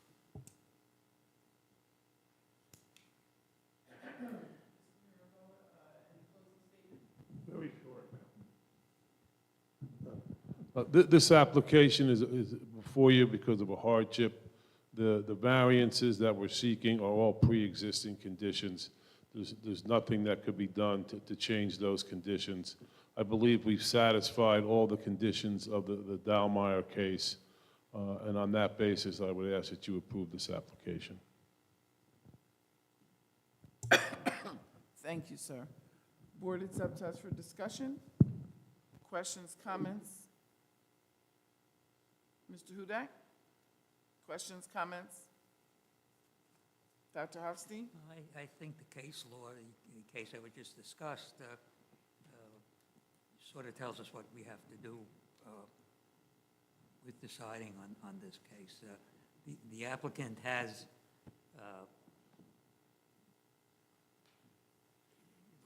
Very short. This application is before you because of a hardship. The variances that we're seeking are all pre-existing conditions. There's nothing that could be done to change those conditions. I believe we've satisfied all the conditions of the Dallmeyer case, and on that basis, I would ask that you approve this application. Thank you, sir. Board, it's up to us for discussion. Questions, comments? Mr. Hudak? Questions, comments? Dr. Hofstein? I think the case law, the case that we just discussed, sort of tells us what we have to do with deciding on this case. The applicant has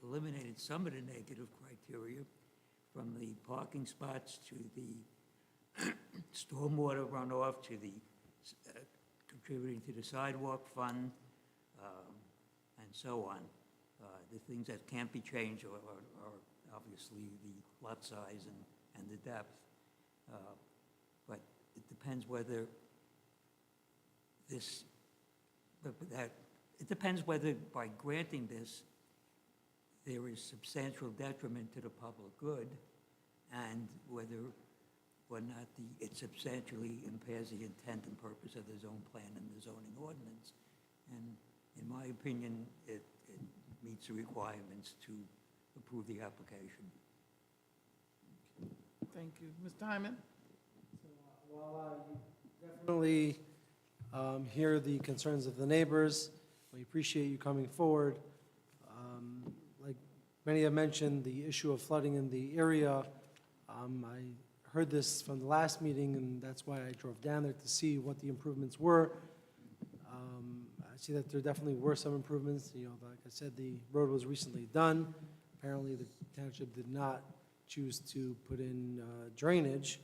eliminated some of the negative criteria, from the parking spots to the stormwater runoff to the contributing to the sidewalk fund. and so on. The things that can't be changed are obviously the lot size and the depth. But it depends whether this, it depends whether by granting this, there is substantial detriment to the public good, and whether or not it substantially impairs the intent and purpose of the zone plan and the zoning ordinance. And in my opinion, it meets the requirements to approve the application. Thank you. Mr. Hyman? While you definitely hear the concerns of the neighbors, we appreciate you coming forward. Like many have mentioned, the issue of flooding in the area, I heard this from the last meeting, and that's why I drove down there to see what the improvements were. I see that there definitely were some improvements. You know, like I said, the road was recently done. Apparently, the township did not choose to put in drainage.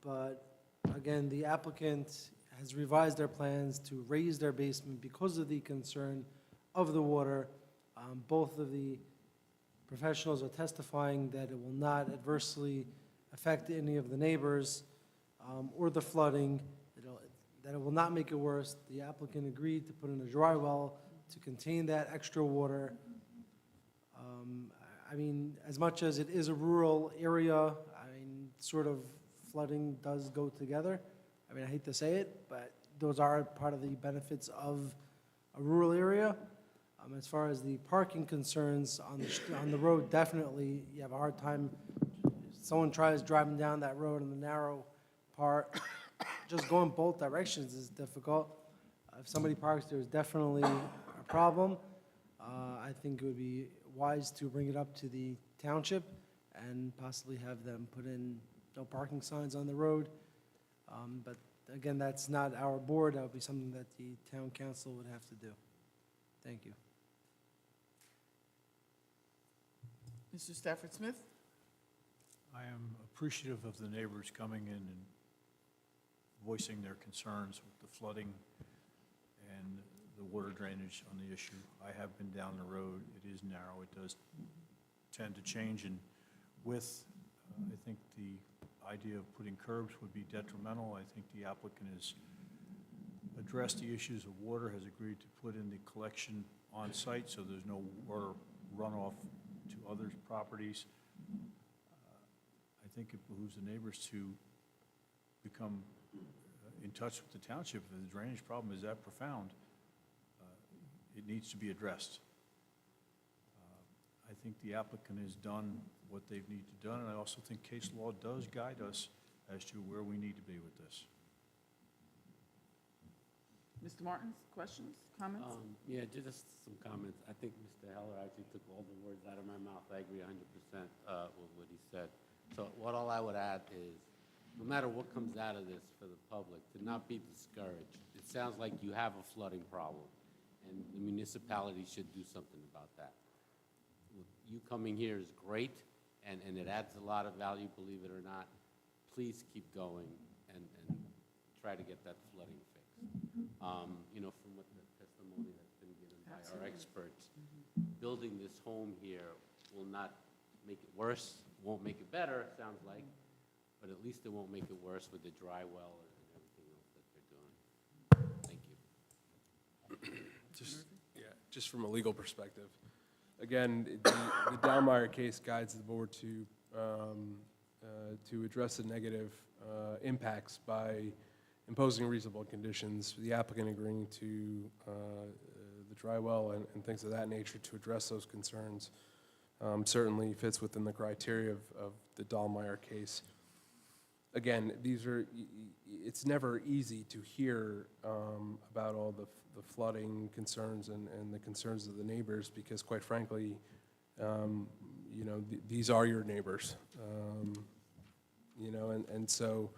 But again, the applicant has revised their plans to raise their basement because of the concern of the water. Both of the professionals are testifying that it will not adversely affect any of the neighbors or the flooding, that it will not make it worse. The applicant agreed to put in a dry well to contain that extra water. I mean, as much as it is a rural area, I mean, sort of flooding does go together. I mean, I hate to say it, but those are part of the benefits of a rural area. As far as the parking concerns on the road, definitely, you have a hard time. Someone tries driving down that road in the narrow part, just going both directions is difficult. If somebody parks, there's definitely a problem. I think it would be wise to bring it up to the township and possibly have them put in no parking signs on the road. But again, that's not our board. That would be something that the town council would have to do. Thank you. Mr. Stafford Smith? I am appreciative of the neighbors coming in and voicing their concerns with the flooding and the water drainage on the issue. I have been down the road. It is narrow. It does tend to change, and with, I think the idea of putting curbs would be detrimental. I think the applicant has addressed the issues of water, has agreed to put in the collection on site so there's no water runoff to others' properties. I think it behooves the neighbors to become in touch with the township. If the drainage problem is that profound, it needs to be addressed. I think the applicant has done what they need to do, and I also think case law does guide us as to where we need to be with this. Mr. Martins, questions, comments? Yeah, just some comments. I think Mr. Heller actually took all the words out of my mouth. I agree 100% with what he said. So all I would add is, no matter what comes out of this for the public, to not be discouraged. It sounds like you have a flooding problem, and the municipality should do something about that. You coming here is great, and it adds a lot of value, believe it or not. Please keep going and try to get that flooding fixed. You know, from what the testimony that's been given by our experts, building this home here will not make it worse, won't make it better, it sounds like, but at least it won't make it worse with the dry well and everything else that they're doing. Thank you. Just from a legal perspective. Again, the Dallmeyer case guides the board to address the negative impacts by imposing reasonable conditions, the applicant agreeing to the dry well and things of that nature to address those concerns. Certainly fits within the criteria of the Dallmeyer case. Again, it's never easy to hear about all the flooding concerns and the concerns of the neighbors because, quite frankly, you know, these are your neighbors. You know, and so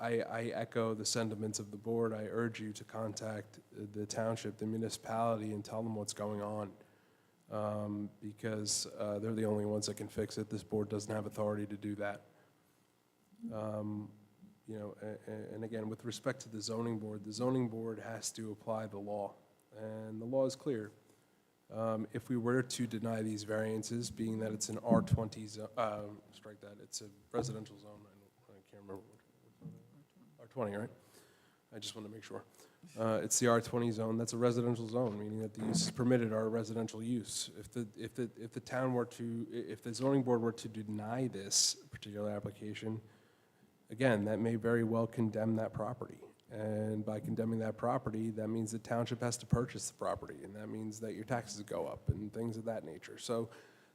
I echo the sentiments of the board. I urge you to contact the township, the municipality, and tell them what's going on because they're the only ones that can fix it. This board doesn't have authority to do that. You know, and again, with respect to the zoning board has to apply the law, and the law is clear. If we were to deny these variances, being that it's an R20 zone, strike that, it's a residential zone, I can't remember. R20, right? I just want to make sure. It's the R20 zone, that's a residential zone, meaning that the uses permitted are residential use. If the town were to, if the zoning board were to deny this particular application, again, that may very well condemn that property. And by condemning that property, that means the township has to purchase the property, and that means that your taxes go up and things of that nature. So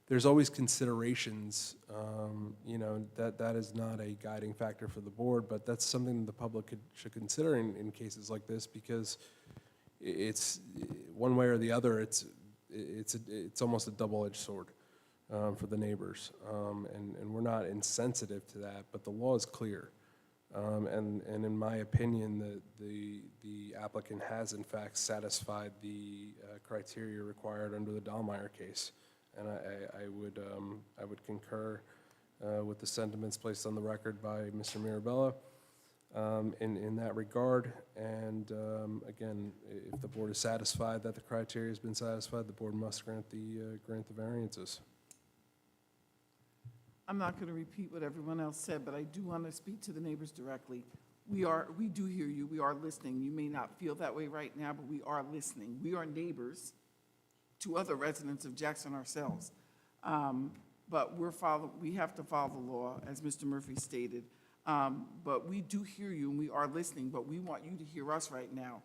there's always considerations, that is not a guiding factor for the board, but that's something the public should consider in cases like this, because it's, one way or the other, it's almost a double-edged sword for the neighbors. And we're not insensitive to that, but the law is clear. And in my opinion, the applicant has in fact satisfied the criteria required under the Dahlmeyer case. And I would concur with the sentiments placed on the record by Mr. Mirabella in that regard. And again, if the board is satisfied that the criteria has been satisfied, the board must grant the variances. I'm not going to repeat what everyone else said, but I do want to speak to the neighbors directly. We do hear you, we are listening. You may not feel that way right now, but we are listening. We are neighbors to other residents of Jackson ourselves. But we have to follow the law, as Mr. Murphy stated. But we do hear you and we are listening, but we want you to hear us right now.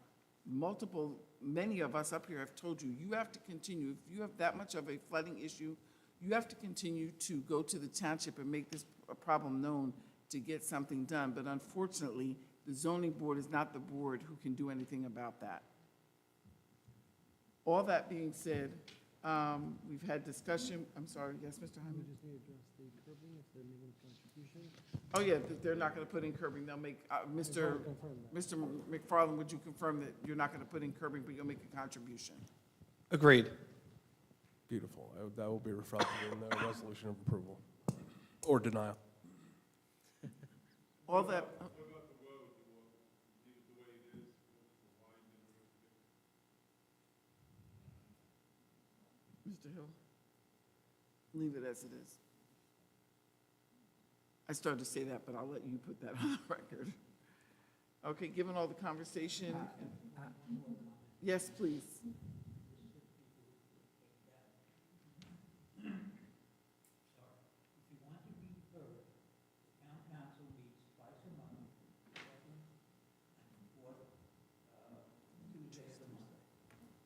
Many of us up here have told you, you have to continue. If you have that much of a flooding issue, you have to continue to go to the township and make this a problem known to get something done. But unfortunately, the zoning board is not the board who can do anything about that. All that being said, we've had discussion. I'm sorry, yes, Mr. Hyman? We just need to address the curbing, if they're making a contribution. Oh, yeah, they're not going to put in curbing. They'll make, Mr. McFarland, would you confirm that you're not going to put in curbing, but you'll make a contribution? Agreed. Beautiful. That will be reflected in the resolution of approval or denial. All that. Mr. Hill, leave it as it is. I started to say that, but I'll let you put that on the record. Okay, given all the conversation. Yes, please. If you want to be heard, the town council meets twice a month, second and fourth Tuesday of the month.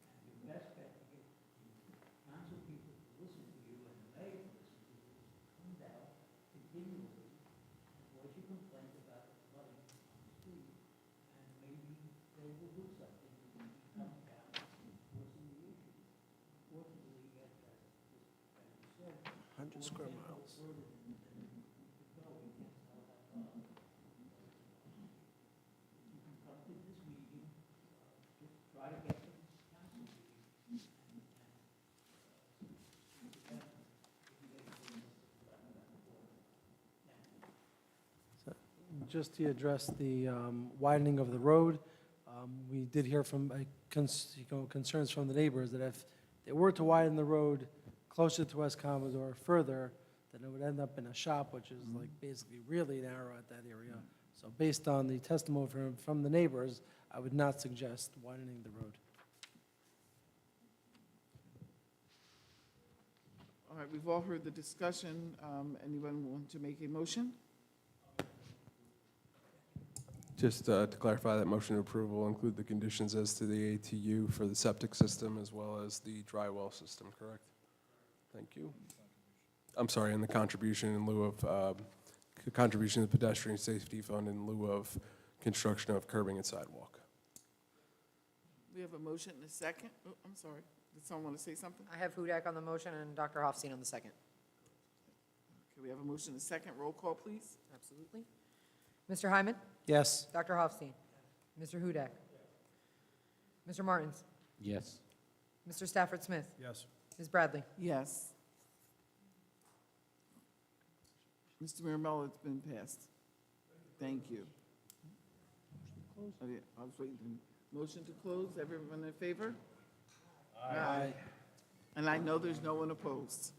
And your best bet to get the council people to listen to you and the mayor to listen to you is to come down continually and voice your complaint about the flooding on the street. And maybe they will do something when you come down enforcing the issue. Unfortunately, as you said, 100 square miles. Just to address the widening of the road, we did hear from concerns from the neighbors that if they were to widen the road closer to West Commodore further, then it would end up in a shop, which is like basically really narrow at that area. So based on the testimony from the neighbors, I would not suggest widening the road. All right, we've all heard the discussion. Anyone want to make a motion? Just to clarify, that motion of approval will include the conditions as to the ATU for the septic system as well as the dry well system, correct? Thank you. I'm sorry, and the contribution in lieu of, contribution to the pedestrian safety fund in lieu of construction of curbing and sidewalk. We have a motion and a second. Oh, I'm sorry. Did someone want to say something? I have Hudak on the motion and Dr. Hofstein on the second. Okay, we have a motion and a second. Roll call, please. Absolutely. Mr. Hyman? Yes. Dr. Hofstein? Mr. Hudak? Mr. Martins? Yes. Mr. Stafford Smith? Yes. Ms. Bradley? Yes. Mr. Mirabella, it's been passed. Thank you. Oh, yeah, I was waiting. Motion to close. Everyone in favor? Aye. And I know there's no one opposed.